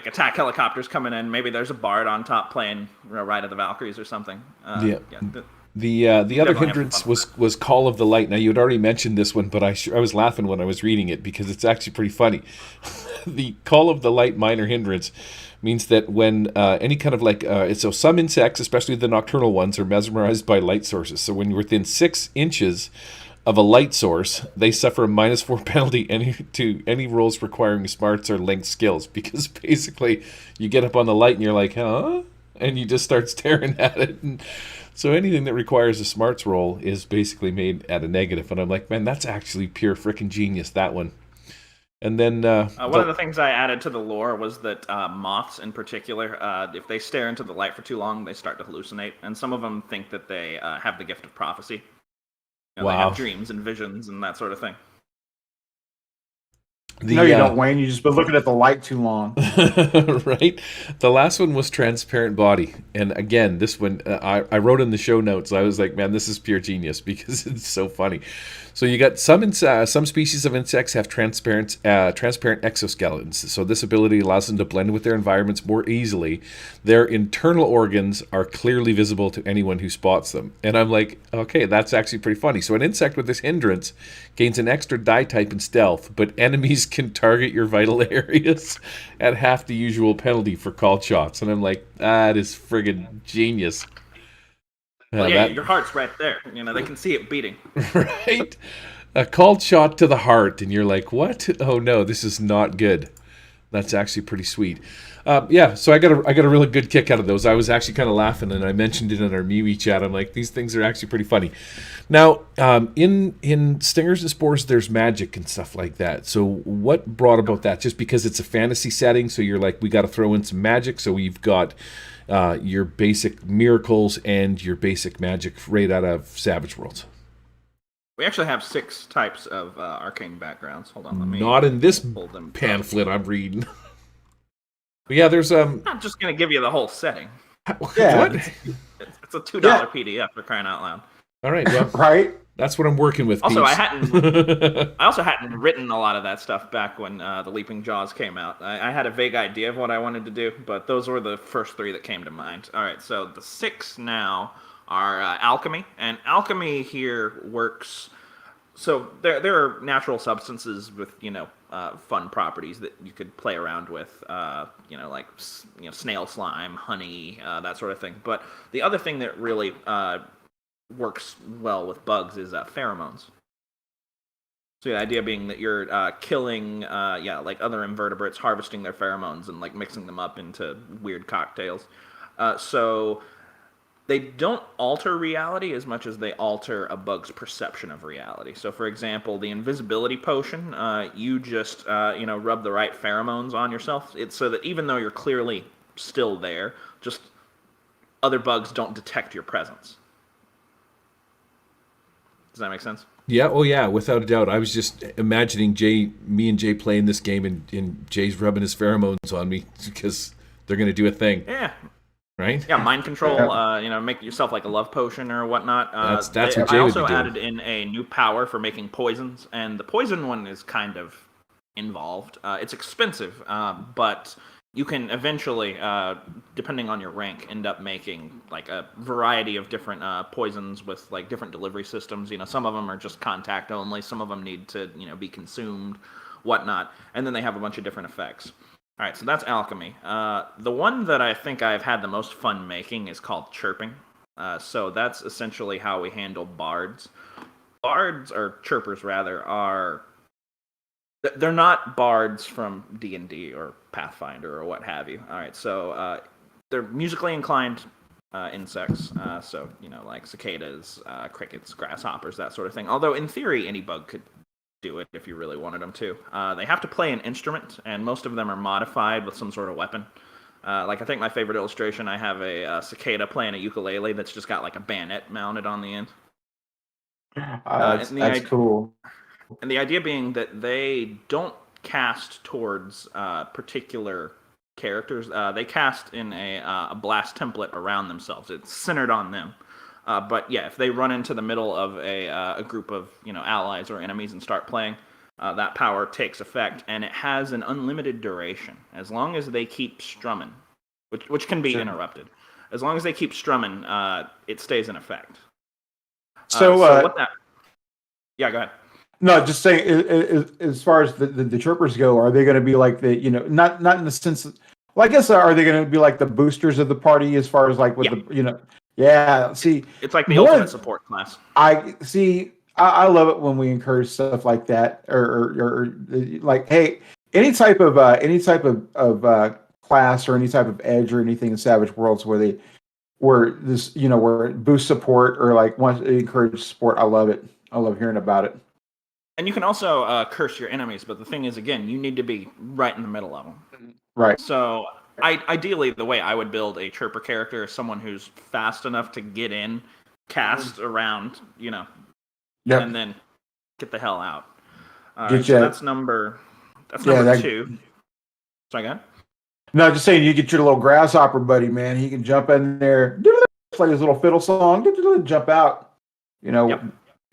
attack helicopters coming in. Maybe there's a bard on top playing Ride of the Valkyries or something. The other hindrance was Call of the Light. Now, you had already mentioned this one, but I was laughing when I was reading it because it's actually pretty funny. The Call of the Light minor hindrance means that when any kind of so some insects, especially the nocturnal ones, are mesmerized by light sources. So when you're within 6 inches of a light source, they suffer a minus 4 penalty to any rolls requiring smarts or linked skills, because basically you get up on the light and you're like, huh? And you just start staring at it. And so anything that requires a smarts roll is basically made at a negative. And I'm like, man, that's actually pure freaking genius, that one. And then one of the things I added to the lore was that moths in particular, if they stare into the light for too long, they start to hallucinate. And some of them think that they have the gift of prophecy. They have dreams and visions and that sort of thing. No, you don't, Wayne. You've just been looking at the light too long. Right? The last one was transparent body, and again, this one I wrote in the show notes. I was like, man, this is pure genius because it's so funny. So you got some species of insects have transparent exoskeletons. So this ability allows them to blend with their environments more easily. Their internal organs are clearly visible to anyone who spots them. And I'm like, okay, that's actually pretty funny. So an insect with this hindrance gains an extra die type in stealth, but enemies can target your vital areas at half the usual penalty for called shots. And I'm like, that is friggin' genius. Well, yeah, your heart's right there. You know, they can see it beating. Right? A called shot to the heart, and you're like, what? Oh no, this is not good. That's actually pretty sweet. Yeah, so I got a really good kick out of those. I was actually kind of laughing, and I mentioned it in our MeWe chat. I'm like, these things are actually pretty funny. Now, in Stingers and Spores, there's magic and stuff like that. So what brought about that? Just because it's a fantasy setting, so you're like, we got to throw in some magic. So we've got your basic miracles and your basic magic right out of Savage Worlds. We actually have 6 types of arcane backgrounds. Hold on, let me... Not in this pull them pamphlet I'm reading. But yeah, there's I'm not just gonna give you the whole setting. Yeah. What? It's a $2 PDF for crying out loud. All right, well, Right? that's what I'm working with. Also, peeps. I also hadn't written a lot of that stuff back when the Leaping Jaws came out. I had a vague idea of what I wanted to do, but those were the first 3 that came to mind. All right, so the 6 now are alchemy, and alchemy here works. So there are natural substances with fun properties that you could play around with, like snail slime, honey, that sort of thing. But the other thing that really works well with bugs is pheromones. So the idea being that you're killing, like other invertebrates, harvesting their pheromones and like mixing them up into weird cocktails. So they don't alter reality as much as they alter a bug's perception of reality. So, for example, the invisibility potion, you just rub the right pheromones on yourself. It's so that even though you're clearly still there, just other bugs don't detect your presence. Does that make sense? Yeah, oh yeah, without a doubt. I was just imagining me and Jay playing this game, and Jay's rubbing his pheromones on me because they're going to do a thing. Yeah. Right? Yeah, mind control, make yourself like a love potion or whatnot. That's what Jay would be doing. I also added in a new power for making poisons, and the poison one is kind of involved. It's expensive, but you can eventually, depending on your rank, end up making like a variety of different poisons with like different delivery systems. Some of them are just contact only, some of them need to be consumed, whatnot, and then they have a bunch of different effects. All right, so that's alchemy. The one that I think I've had the most fun making is called chirping. So that's essentially how we handle bards. Bards, or chirpers rather, they're not bards from D&D or Pathfinder or what have you. All right, so they're musically inclined insects. So, like cicadas, crickets, grasshoppers, that sort of thing. Although in theory, any bug could do it if you really wanted them to. They have to play an instrument, and most of them are modified with some sort of weapon. Like I think my favorite illustration, I have a cicada playing a ukulele that's just got like a bayonet mounted on the end. That's cool. And the idea being that they don't cast towards particular characters. They cast in a blast template around themselves. It's centered on them. But yeah, if they run into the middle of a group of allies or enemies and start playing, that power takes effect, and it has an unlimited duration as long as they keep strumming, which can be interrupted. As long as they keep strumming, it stays in effect. So what that? Yeah, go ahead. No, just saying. As far as the chirpers go, are they going to be like the not in the sense? Well, I guess are they going to be like the boosters of the party as far as like with the Yeah, see, it's like the ultimate support class. I see. I love it when we encourage stuff like that, or like, hey, any type of class or any type of edge or anything in Savage Worlds where it boosts support or like wants to encourage support. I love it. I love hearing about it. And you can also curse your enemies, but the thing is, again, you need to be right in the middle of them. Right. So, ideally, the way I would build a chirper character is someone who's fast enough to get in, cast around, and then get the hell out. So that's number 2. Sorry, go ahead. No, just saying, you get your little grasshopper buddy, man. He can jump in there, play his little fiddle song, jump out. Yep.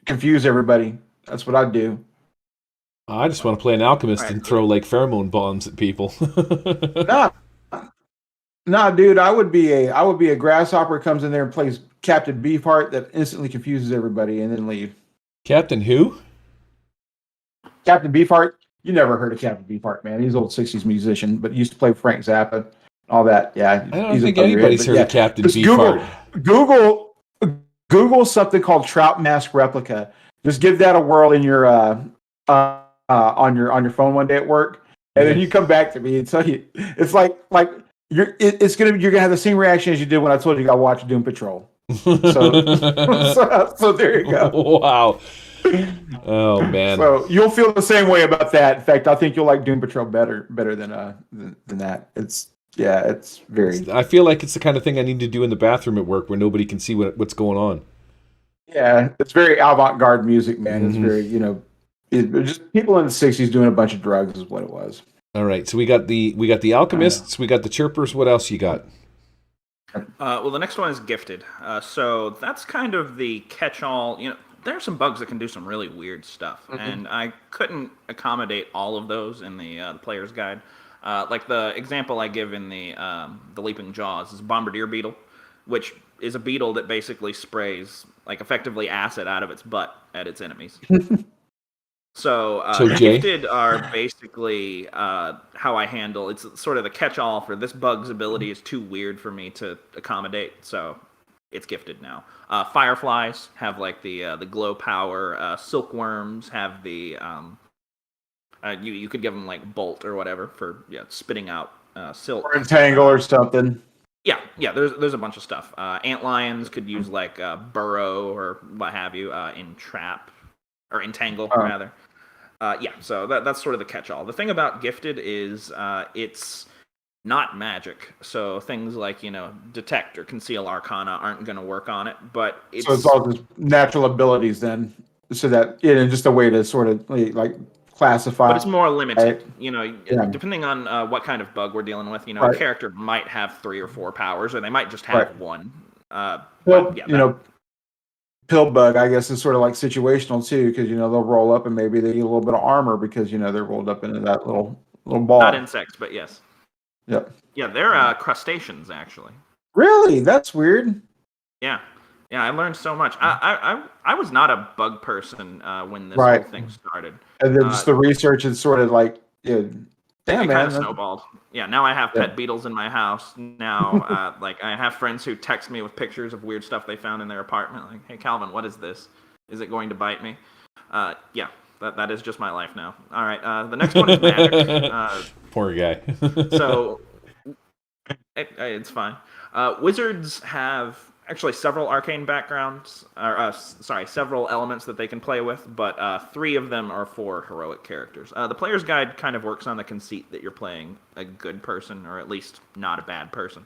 Confuse everybody. That's what I do. I just want to play an alchemist All right. and throw like pheromone bombs at people. Nah, nah, dude. I would be a grasshopper who comes in there and plays Captain Beefheart that instantly confuses everybody and then leave. Captain who? Captain Beefheart. You never heard of Captain Beefheart, man. He's an old '60s musician, but he used to play Frank Zappa, all that. Yeah, I don't he's think above your head, anybody's but heard yeah, of Captain just Beefheart. Google, Google something called Trout Mask Replica. Just give that a whirl in your on your phone one day at work, and then you come back to me and tell you it's like you're gonna have the same reaction as you did when I told you I watched Doom Patrol. So so there you go. Wow. Oh man. So you'll feel the same way about that. In fact, I think you'll like Doom Patrol better than that. It's very I feel like it's the kind of thing I need to do in the bathroom at work where nobody can see what's going on. it's very avant-garde music, man. It's Mhm. very just people in the '60s doing a bunch of drugs is what it was. All right, so we got the alchemists, we got the chirpers. What else you got? Well, the next one is gifted. So that's kind of the catch-all. There are some bugs that can do some really weird stuff, and I couldn't accommodate all of those in the player's guide. Like the example I give in the Leaping Jaws is Bombardier Beetle, which is a beetle that basically sprays like effectively acid out of its butt at its enemies. So Jay? gifted are basically how I handle. It's sort of the catch-all for this bug's ability is too weird for me to accommodate, so it's gifted now. Fireflies have like the glow power. Silkworms have the you could give them like bolt or whatever for spitting out silk. Or entangle or something. Yeah. There's a bunch of stuff. Antlions could use like burrow or what have you. Entrap or entangle rather. So that's sort of the catch-all. The thing about gifted is it's not magic, so things like detect or conceal arcana aren't going to work on it. But So it's all just natural abilities then, so that just a way to sort of like classify. But it's more limited, Yeah. depending on what kind of bug we're dealing with. Right. A character might have 3 or 4 powers, or they might just have one. Pill bug, I guess, is sort of like situational too, because they'll roll up and maybe they need a little bit of armor because they're rolled up into that little ball. Not insects, but yes. Yep. Yeah, they're crustaceans actually. Really? That's weird. Yeah, I learned so much. I was not a bug person when this Right. whole thing started. And then just the research is sort of like, damn, It man. kind of snowballed. Yeah, now I have pet beetles in my house. Now, like I have friends who text me with pictures of weird stuff they found in their apartment. Like, hey, Calvin, what is this? Is it going to bite me? Yeah, that is just my life now. All right, the next one is magic. Poor guy. So it's fine. Wizards have actually several arcane backgrounds, or several elements that they can play with, but 3 of them are for heroic characters. The player's guide kind of works on the conceit that you're playing a good person, or at least not a bad person.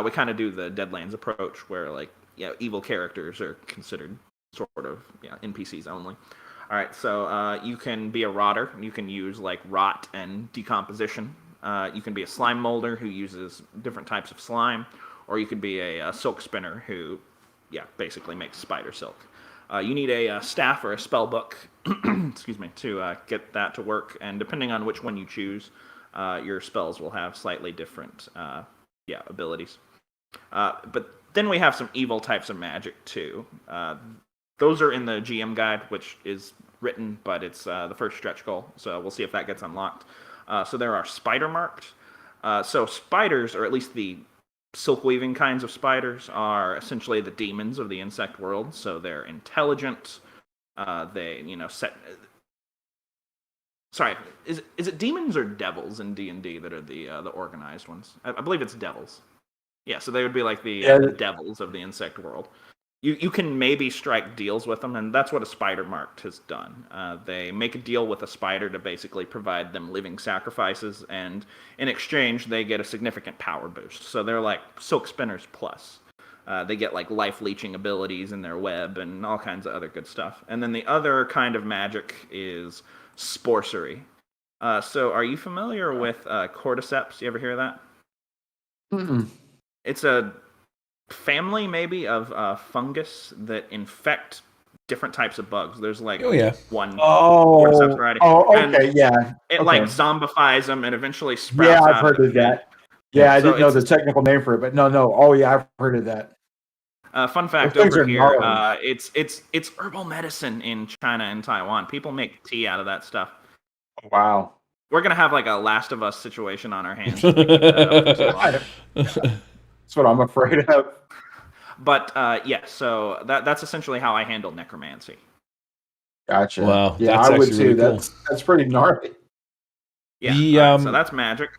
We kind of do the Deadlands approach, where evil characters are considered sort of NPCs only. All right, so you can be a rotter. You can use like rot and decomposition. You can be a slime molder who uses different types of slime, or you could be a silk spinner who, basically makes spider silk. You need a staff or a spell book, excuse me, to get that to work. And depending on which one you choose, your spells will have slightly different, abilities. But then we have some evil types of magic too. Those are in the GM guide, which is written, but it's the first stretch goal. So we'll see if that gets unlocked. So there are spider marked. So spiders, or at least the silk weaving kinds of spiders, are essentially the demons of the insect world. So they're intelligent. They set. Sorry, is it demons or devils in D&D that are the organized ones? I believe it's devils. Yeah, so they would be like the devils of the insect world. You can maybe strike deals with them, and that's what a spider marked has done. They make a deal with a spider to basically provide them living sacrifices, and in exchange, they get a significant power boost. So they're like silk spinners plus. They get like life leeching abilities in their web and all kinds of other good stuff. And then the other kind of magic is sporcery. So are you familiar with cordyceps? You ever hear of that? Mm-mm. It's a family maybe of fungus that infect different types of bugs. There's like Oh yeah. one cordyceps Oh, variety, oh, and okay, yeah, it like okay, zombifies them and eventually yeah, sprouts I've out of heard the of pit. that. Yeah, I So didn't know it's the technical name for it, but no. Oh, yeah, I've heard of that. fun Those fact things over are here. gnarly. It's herbal medicine in China and Taiwan. People make tea out of that stuff. Wow. We're gonna have like a Last of Us situation on our hands if we keep that up for too long. That's what I'm afraid of. But yeah, so that's essentially how I handle necromancy. Gotcha. Wow, Yeah, that's I would actually too. really cool. That's pretty gnarly. Yeah. The All right. So that's magic.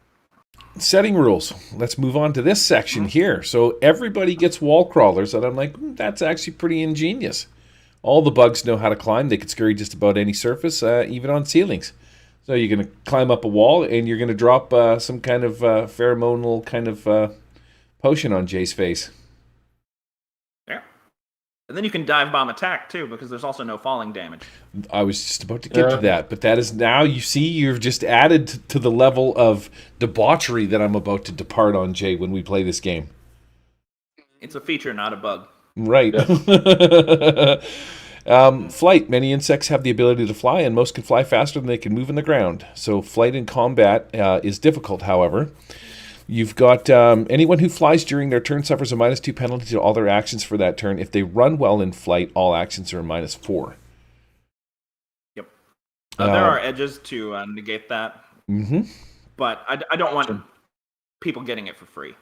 setting rules. Let's move on to this section here. So everybody gets wall crawlers, and I'm like, that's actually pretty ingenious. All the bugs know how to climb. They can scurry just about any surface, even on ceilings. So you're going to climb up a wall, and you're going to drop some kind of pheromonal kind of potion on Jay's face. Yeah. And then you can dive bomb attack too, because there's also no falling damage. I was just about to get to that, but that is now, you see, you've just added to the level of debauchery that I'm about to depart on, Jay, when we play this game. It's a feature, not a bug. Right. Flight. Many insects have the ability to fly, and most can fly faster than they can move in the ground. So flight in combat is difficult, however. You've got anyone who flies during their turn suffers a -2 penalty to all their actions for that turn. If they run well in flight, all actions are a -4. Yep. There are edges to negate that. Mm-hmm. But I don't want people getting it for free.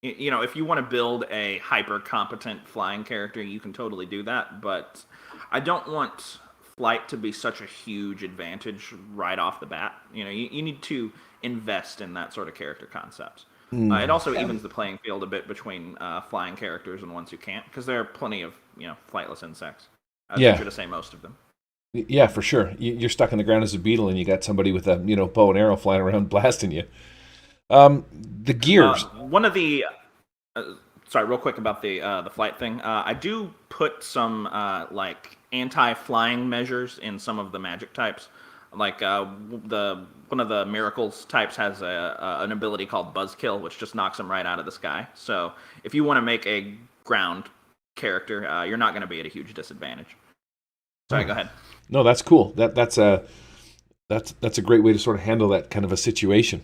You know, if you want to build a hyper competent flying character, you can totally do that. But I don't want flight to be such a huge advantage right off the bat. You know, you need to invest in that sort of character concept. It also evens the playing field a bit between flying characters and ones who can't, because there are plenty of flightless insects. I venture to say most of them. Yeah, for sure. You're stuck on the ground as a beetle, and you got somebody with a bow and arrow flying around blasting you. The gears. One of the sorry, real quick about the flight thing. I do put some like anti-flying measures in some of the magic types. Like one of the miracles types has an ability called Buzzkill, which just knocks them right out of the sky. So if you want to make a ground character, you're not going to be at a huge disadvantage. Sorry, go ahead. No, that's cool. That's a great way to sort of handle that kind of a situation.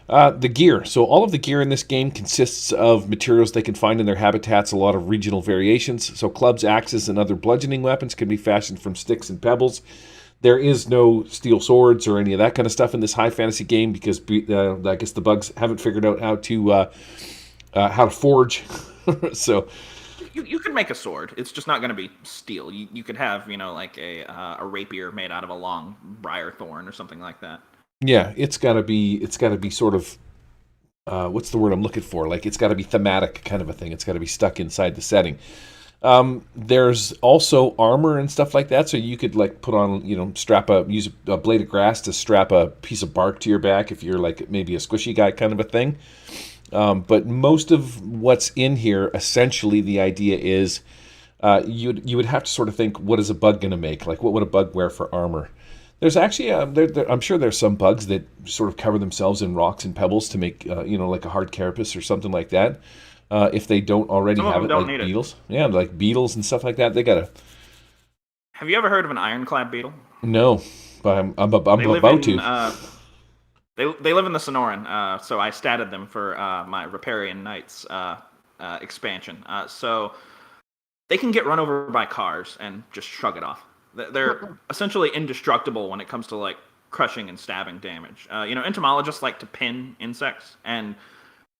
The gear. So all of the gear in this game consists of materials they can find in their habitats, a lot of regional variations. So clubs, axes, and other bludgeoning weapons can be fashioned from sticks and pebbles. There is no steel swords or any of that kind of stuff in this high fantasy game because I guess the bugs haven't figured out how to forge. So you can make a sword. It's just not going to be steel. You could have like a rapier made out of a long briar thorn or something like that. Yeah, it's got to be sort of what's the word I'm looking for? Like it's got to be thematic kind of a thing. It's got to be stuck inside the setting. There's also armor and stuff like that, so you could like put on, use a blade of grass to strap a piece of bark to your back if you're like maybe a squishy guy kind of a thing. But most of what's in here, essentially, the idea is you would have to sort of think, what is a bug going to make? Like, what would a bug wear for armor? There's actually, I'm sure there's some bugs that sort of cover themselves in rocks and pebbles to make, like a hard carapace or something like that. If they don't already have it, like beetles. Yeah, like beetles and stuff like that. They gotta. Have you ever heard of an ironclad beetle? No, but I'm about to. They live in the Sonoran, so I statted them for my Riparian Knights expansion. So they can get run over by cars and just shrug it off. They're essentially indestructible when it comes to like crushing and stabbing damage. Entomologists like to pin insects, and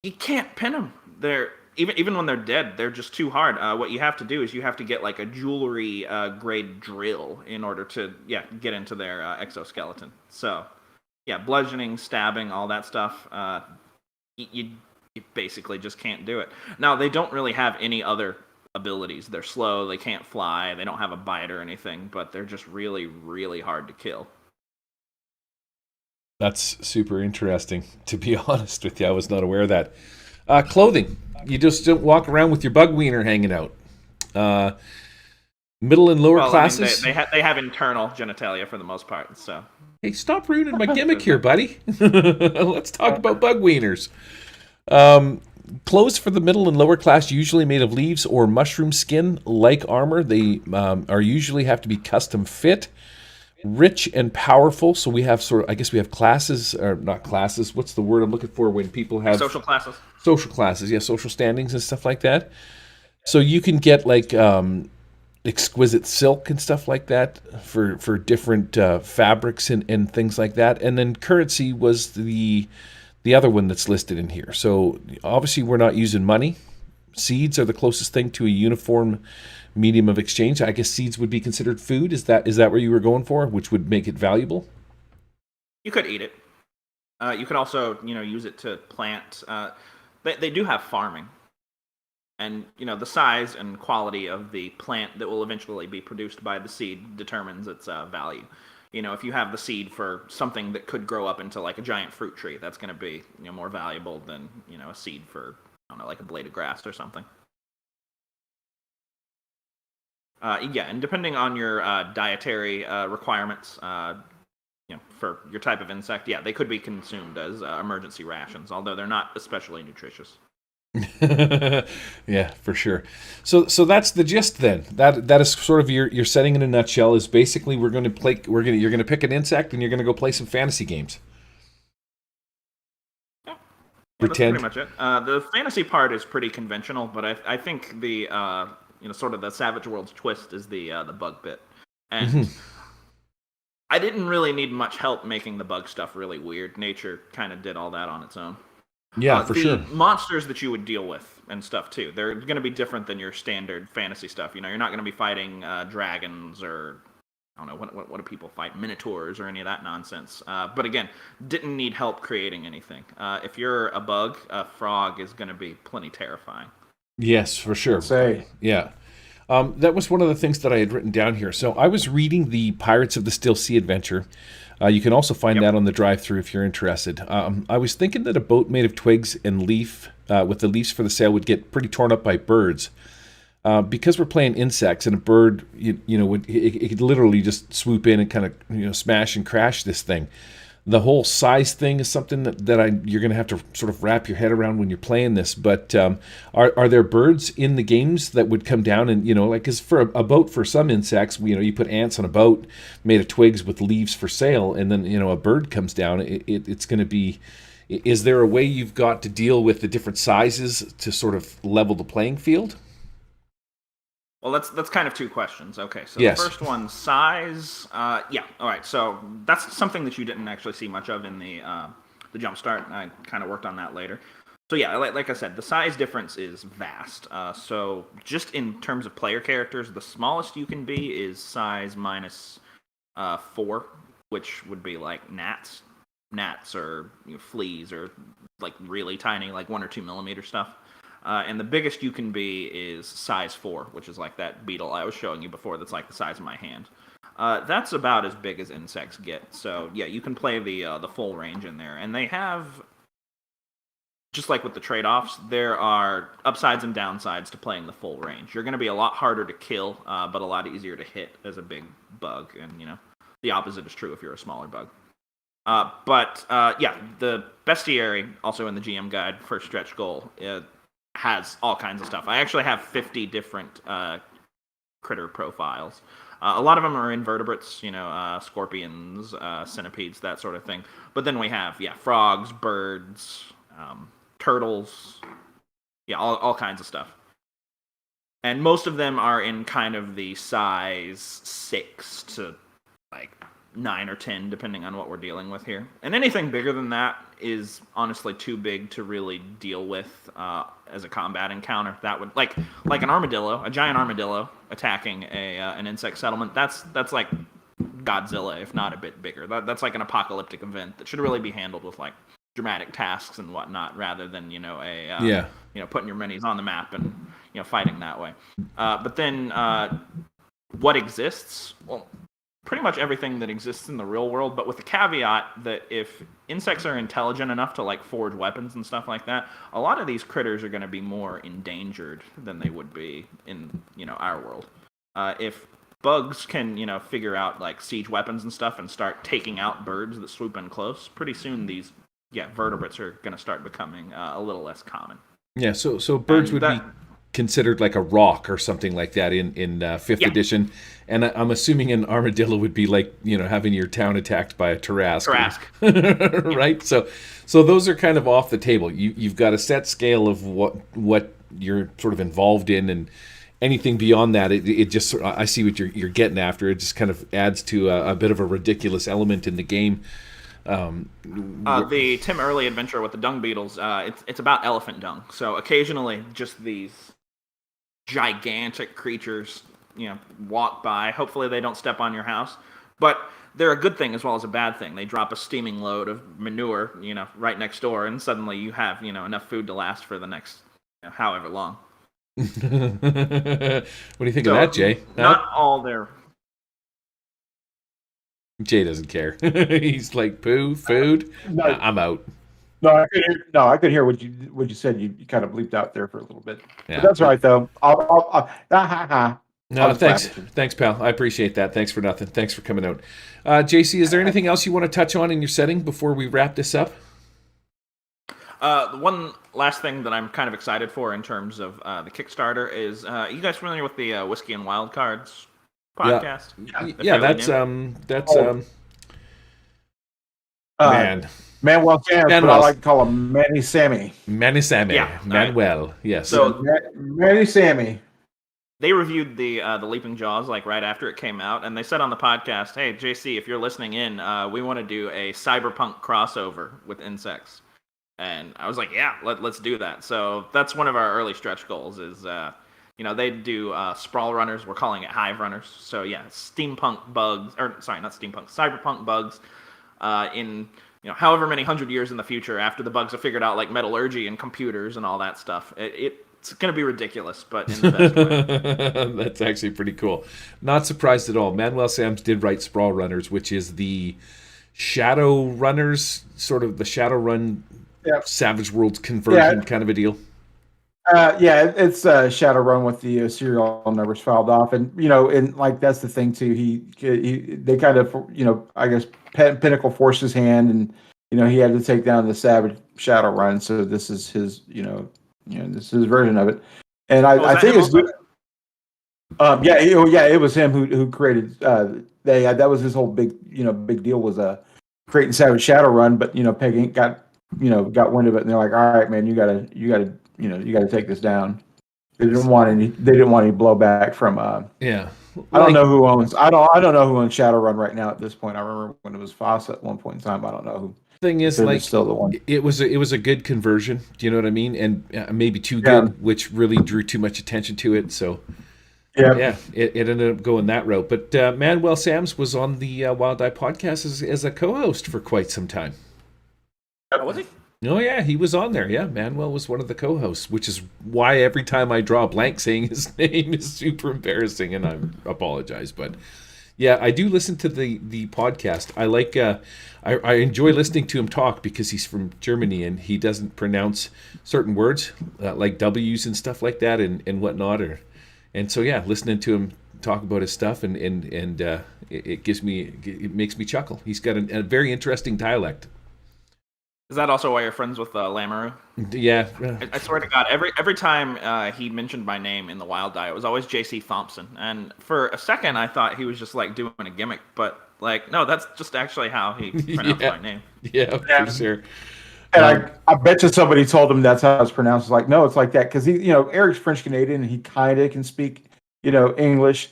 you can't pin them. They're even when they're dead, they're just too hard. What you have to do is you have to get like a jewelry grade drill in order to get into their exoskeleton. So bludgeoning, stabbing, all that stuff. You basically just can't do it. Now they don't really have any other abilities. They're slow, they can't fly, they don't have a bite or anything, but they're just really, really hard to kill. That's super interesting. To be honest with you, I was not aware of that. Clothing. You just don't walk around with your bug wiener hanging out. Middle and lower classes. I mean, they have internal genitalia for the most part. So hey, stop ruining my gimmick here, buddy. Let's talk about bug wieners. Clothes for the middle and lower class usually made of leaves or mushroom skin, like armor. They are usually have to be custom fit. Rich and powerful. So we have I guess we have classes, or not classes. What's the word I'm looking for when people have Social classes. Social classes, yeah, social standings and stuff like that. So you can get like exquisite silk and stuff like that for different fabrics and things like that. And then currency was the other one that's listed in here. So obviously we're not using money. Seeds are the closest thing to a uniform medium of exchange. I guess seeds would be considered food. Is that where you were going for, which would make it valuable? You could eat it. You could also, use it to plant. They do have farming, and the size and quality of the plant that will eventually be produced by the seed determines its value. If you have the seed for something that could grow up into like a giant fruit tree, that's going to be more valuable than a seed for, I don't know, like a blade of grass or something. Yeah, and depending on your dietary requirements, for your type of insect, yeah, they could be consumed as emergency rations, although they're not especially nutritious. Yeah, for sure. So that's the gist then. That is sort of your setting in a nutshell. Is basically you're going to pick an insect and you're going to go play some fantasy games. Yeah, Pretend. that's pretty much it. The fantasy part is pretty conventional, but I think the sort of the Savage Worlds twist is the bug bit, and I didn't really need much help making the bug stuff really weird. Nature kind of did all that on its own. Yeah, for sure. The monsters that you would deal with and stuff too, they're going to be different than your standard fantasy stuff. You're not going to be fighting dragons or, I don't know, what do people fight? Minotaurs or any of that nonsense. But again, didn't need help creating anything. If you're a bug, a frog is going to be plenty terrifying. Yes, for sure. Say. Yeah. That was one of the things that I had written down here. So I was reading the Pirates of the Still Sea adventure. You can also find that on the drive-thru if you're interested. I was thinking that a boat made of twigs and leaf, with the leaves for the sail, would get pretty torn up by birds. Because we're playing insects, and a bird, it could literally just swoop in and kind of, smash and crash this thing. The whole size thing is something that you're going to have to sort of wrap your head around when you're playing this. But are there birds in the games that would come down and, like, because for a boat, for some insects, you put ants on a boat made of twigs with leaves for sail, and then, a bird comes down. It's going to be, is there a way you've got to deal with the different sizes to sort of level the playing field? Well, that's kind of two questions. Okay, so Yes. The first one, size. Yeah, all right. So that's something that you didn't actually see much of in the Jumpstart. I kind of worked on that later. So yeah, like I said, the size difference is vast. So just in terms of player characters, the smallest you can be is size minus 4, which would be like gnats or fleas or like really tiny, like 1 or 2 millimeter stuff. And the biggest you can be is size 4, which is like that beetle I was showing you before that's like the size of my hand. That's about as big as insects get. So yeah, you can play the full range in there. And they have, just like with the trade-offs, there are upsides and downsides to playing the full range. You're going to be a lot harder to kill, but a lot easier to hit as a big bug. And, the opposite is true if you're a smaller bug. But yeah, the bestiary, also in the GM guide for stretch goal, has all kinds of stuff. I actually have 50 different critter profiles. A lot of them are invertebrates, scorpions, centipedes, that sort of thing. But then we have, frogs, birds, turtles, all kinds of stuff. And most of them are in kind of the size 6 to like 9 or 10, depending on what we're dealing with here. And anything bigger than that is honestly too big to really deal with as a combat encounter. That would like an armadillo, a giant armadillo attacking an insect settlement. That's like Godzilla, if not a bit bigger. That's like an apocalyptic event that should really be handled with like dramatic tasks and whatnot, rather than putting your minis on the map and fighting that way. But then what exists? Well, pretty much everything that exists in the real world, but with the caveat that if insects are intelligent enough to like forge weapons and stuff like that, a lot of these critters are going to be more endangered than they would be in our world. If bugs can figure out like siege weapons and stuff and start taking out birds that swoop in close, pretty soon these vertebrates are going to start becoming a little less common. Yeah, so birds would be considered like a rock or something like that in fifth edition, and I'm assuming an armadillo would be like having your town attacked by a Tarrasque. Right? So those are kind of off the table. You've got a set scale of what you're sort of involved in, and anything beyond that, it just I see what you're getting after. It just kind of adds to a bit of a ridiculous element in the game. The Tim Early adventure with the dung beetles, it's about elephant dung. So occasionally, just these gigantic creatures, walk by. Hopefully, they don't step on your house, but they're a good thing as well as a bad thing. They drop a steaming load of manure, right next door, and suddenly you have, enough food to last for the next, however long. What do you think of that, Jay? Not all their. Jay doesn't care. He's like, poo, food. No. I'm out. No, I could hear what you said. You kind of bleeped out there for a little bit. Yeah. But that's all right, though. No, thanks, pal. I appreciate that. Thanks for nothing. Thanks for coming out. JC, is there anything else you want to touch on in your setting before we wrap this up? One last thing that I'm kind of excited for in terms of the Kickstarter is, you guys familiar with the Whiskey and Wild Cards podcast? Yeah, that's man. Manuel Sam, but I like to call him Manny Sammy. Manny Sammy. Yeah, Manuel, yes. So Manny Sammy. They reviewed the Leaping Jaws right after it came out, and they said on the podcast, "Hey, JC, if you're listening in, we want to do a cyberpunk crossover with insects." And I was like, "Yeah, let's do that." So that's one of our early stretch goals. Is they do sprawl runners. We're calling it hive runners. So yeah, steampunk bugs, or sorry, not steampunk, cyberpunk bugs, in however many 100 years in the future, after the bugs have figured out like metallurgy and computers and all that stuff. It's going to be ridiculous, but in the best way. That's actually pretty cool. Not surprised at all. Manuel Sams did write Sprawl Runners, which is the Shadow Runners, sort of the Shadowrun Savage Worlds conversion kind of a deal. It's Shadowrun with the serial numbers filed off, and and like that's the thing too. They kind of I guess Pinnacle forced his hand, and he had to take down the Savage Shadowrun. So this is his this is his version of it, and I think it's good. It was him who created. That was his whole big deal was creating Savage Shadowrun, but Peg got wind of it, and they're like, all right, man, you gotta take this down. They didn't want any blowback from. I don't know who owns. I don't know who owns Shadowrun right now at this point. I remember when it was Foss at one point in time. I don't know who. Thing is, like, still the one. It was a good conversion. Do you know what I mean? And maybe too good, which really drew too much attention to it. So it ended up going that route. But Manuel Sams was on the Wild Eye podcast as a co-host for quite some time. Was he? Oh yeah, he was on there. Yeah, Manuel was one of the co-hosts, which is why every time I draw a blank saying his name is super embarrassing, and I apologize. But yeah, I do listen to the podcast. I like I enjoy listening to him talk because he's from Germany and he doesn't pronounce certain words like W's and stuff like that and whatnot. And so yeah, listening to him talk about his stuff and it makes me chuckle. He's got a very interesting dialect. Is that also why you're friends with Lamoureux? Yeah. I swear to God, every time he mentioned my name in the Wild Die, it was always J.C. Thompson. And for a second, I thought he was just like doing a gimmick, but like, no, that's just actually how he pronounced my name. Yeah, for sure. And I bet you somebody told him that's how it's pronounced. It's like, no, it's like that because Eric's French Canadian and he kind of can speak, English.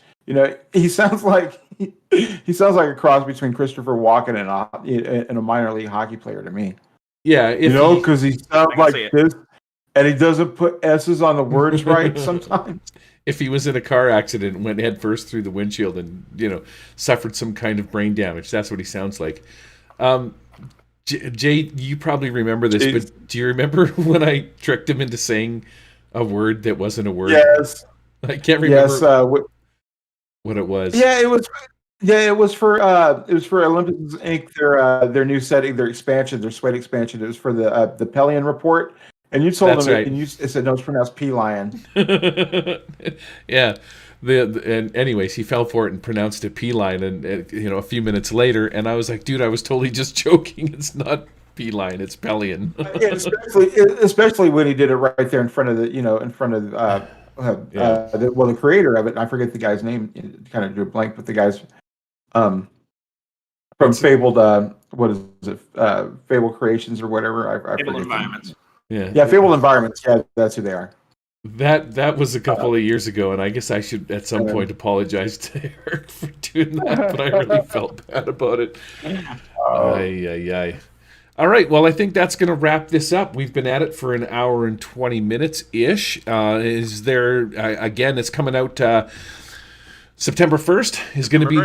He sounds like a cross between Christopher Walken and a minor league hockey player to me. Yeah, because he sounds like this, and he doesn't put S's on the words right sometimes. If he was in a car accident and went head first through the windshield and suffered some kind of brain damage, that's what he sounds like. Jay, you probably remember this, but do you remember when I tricked him into saying a word that wasn't a word? Yes, I can't remember. Yes, what it was. Yeah, it was. Yeah, it was for Olympus Inc. Their new setting, their expansion, their sweat expansion. It was for the Pelion report, and you told them it, and it said no, it's pronounced P-Lion. Yeah, and anyways, he fell for it and pronounced it P-Line, and a few minutes later, and I was like, dude, I was totally just joking. It's not Feline, it's Pellion. Yeah, especially when he did it right there in front of the, the creator of it. And I forget the guy's name. It kind of drew a blank, but the guy's from Fabled. What is it? Fable Creations or whatever. I Fabled forget. Environments. Yeah, Fabled Environments. Yeah, that's who they are. That was a couple of years ago, and I guess I should at some point apologize to Eric for doing that, but I really felt bad about it. Ay. All right, well, I think that's going to wrap this up. We've been at it for an hour and 20 minutes-ish. Is there, again, it's coming out September 1st is going to be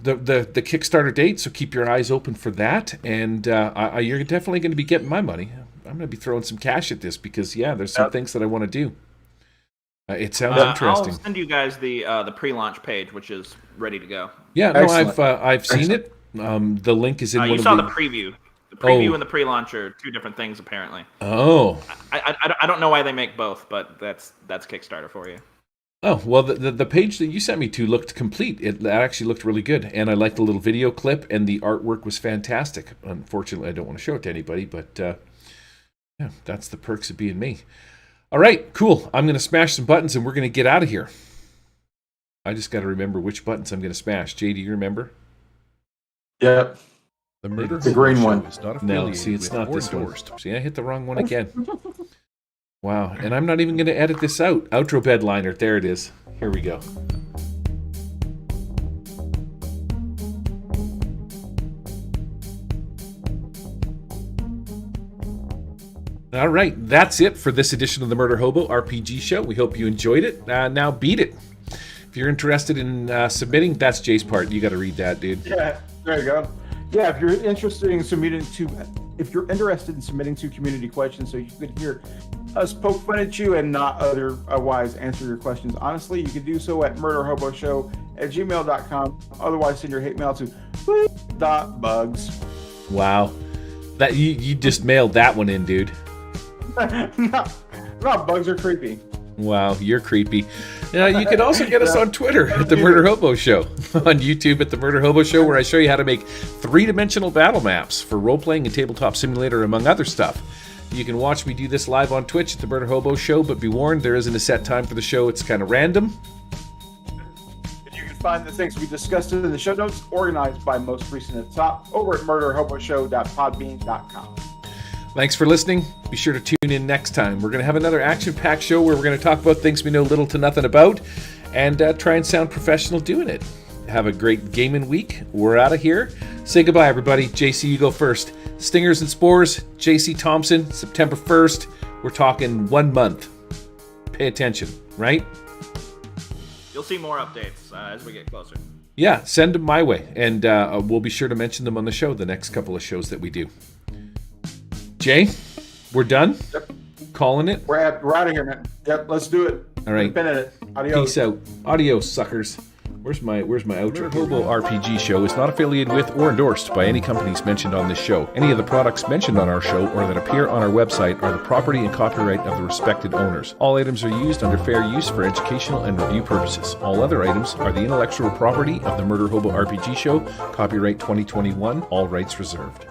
the Kickstarter date, so keep your eyes open for that. And you're definitely going to be getting my money. I'm going to be throwing some cash at this because, there's some things that I want to do. It sounds interesting. I'll send you guys the pre-launch page, which is ready to go. Yeah, no, I've seen it. The link is in one of the... You saw the preview. The preview and the pre-launch are two different things, apparently. Oh. I don't know why they make both, but that's Kickstarter for you. Oh, well, the page that you sent me to looked complete. It actually looked really good, and I liked the little video clip, and the artwork was fantastic. Unfortunately, I don't want to show it to anybody, but that's the perks of being me. All right, cool. I'm going to smash some buttons, and we're going to get out of here. I just got to remember which buttons I'm going to smash. Jay, do you remember? Yep. The green one. No, see, it's not this one. See, I hit the wrong one again. Wow, and I'm not even going to edit this out. Outro bedliner, there it is. Here we go. All right, that's it for this edition of the Murder Hobo RPG show. We hope you enjoyed it. Now beat it. If you're interested in submitting, that's Jay's part. You got to read that, dude. Yeah, there you go. Yeah, if you're interested in submitting to community questions, so you could hear us poke fun at you and not otherwise answer your questions honestly, you can do so at murderhoboshow@gmail.com. Otherwise, send your hate mail to bugs. Wow, that you just mailed that one in, dude. No, bugs are creepy. Wow, you're creepy. You can also get us on Twitter at The Murder Hobo Show, on YouTube at The Murder Hobo Show, where I show you how to make three-dimensional battle maps for role-playing and tabletop simulator, among other stuff. You can watch me do this live on Twitch at The Murder Hobo Show, but be warned, there isn't a set time for the show. It's kind of random. You can find the things we discussed in the show notes, organized by most recent at the top, over at murderhoboshow.podbean.com. Thanks for listening. Be sure to tune in next time. We're going to have another action-packed show where we're going to talk about things we know little to nothing about and try and sound professional doing it. Have a great gaming week. We're out of here. Say goodbye, everybody. JC, you go first. Stingers and Spores, JC Thompson, September 1st. We're talking 1 month. Pay attention, right? You'll see more updates as we get closer. Yeah, send them my way, and we'll be sure to mention them on the show, the next couple of shows that we do. Jay, we're done? Yep. Calling it? We're out of here, man. Yep, let's do it. All right. Pin in it. Adios. Peace out. Adios, suckers. Where's my outro? Hobo RPG Show is not affiliated with or endorsed by any companies mentioned on this show. Any of the products mentioned on our show or that appear on our website are the property and copyright of the respected owners. All items are used under fair use for educational and review purposes. All other items are the intellectual property of the Murder Hobo RPG Show, copyright 2021, all rights reserved.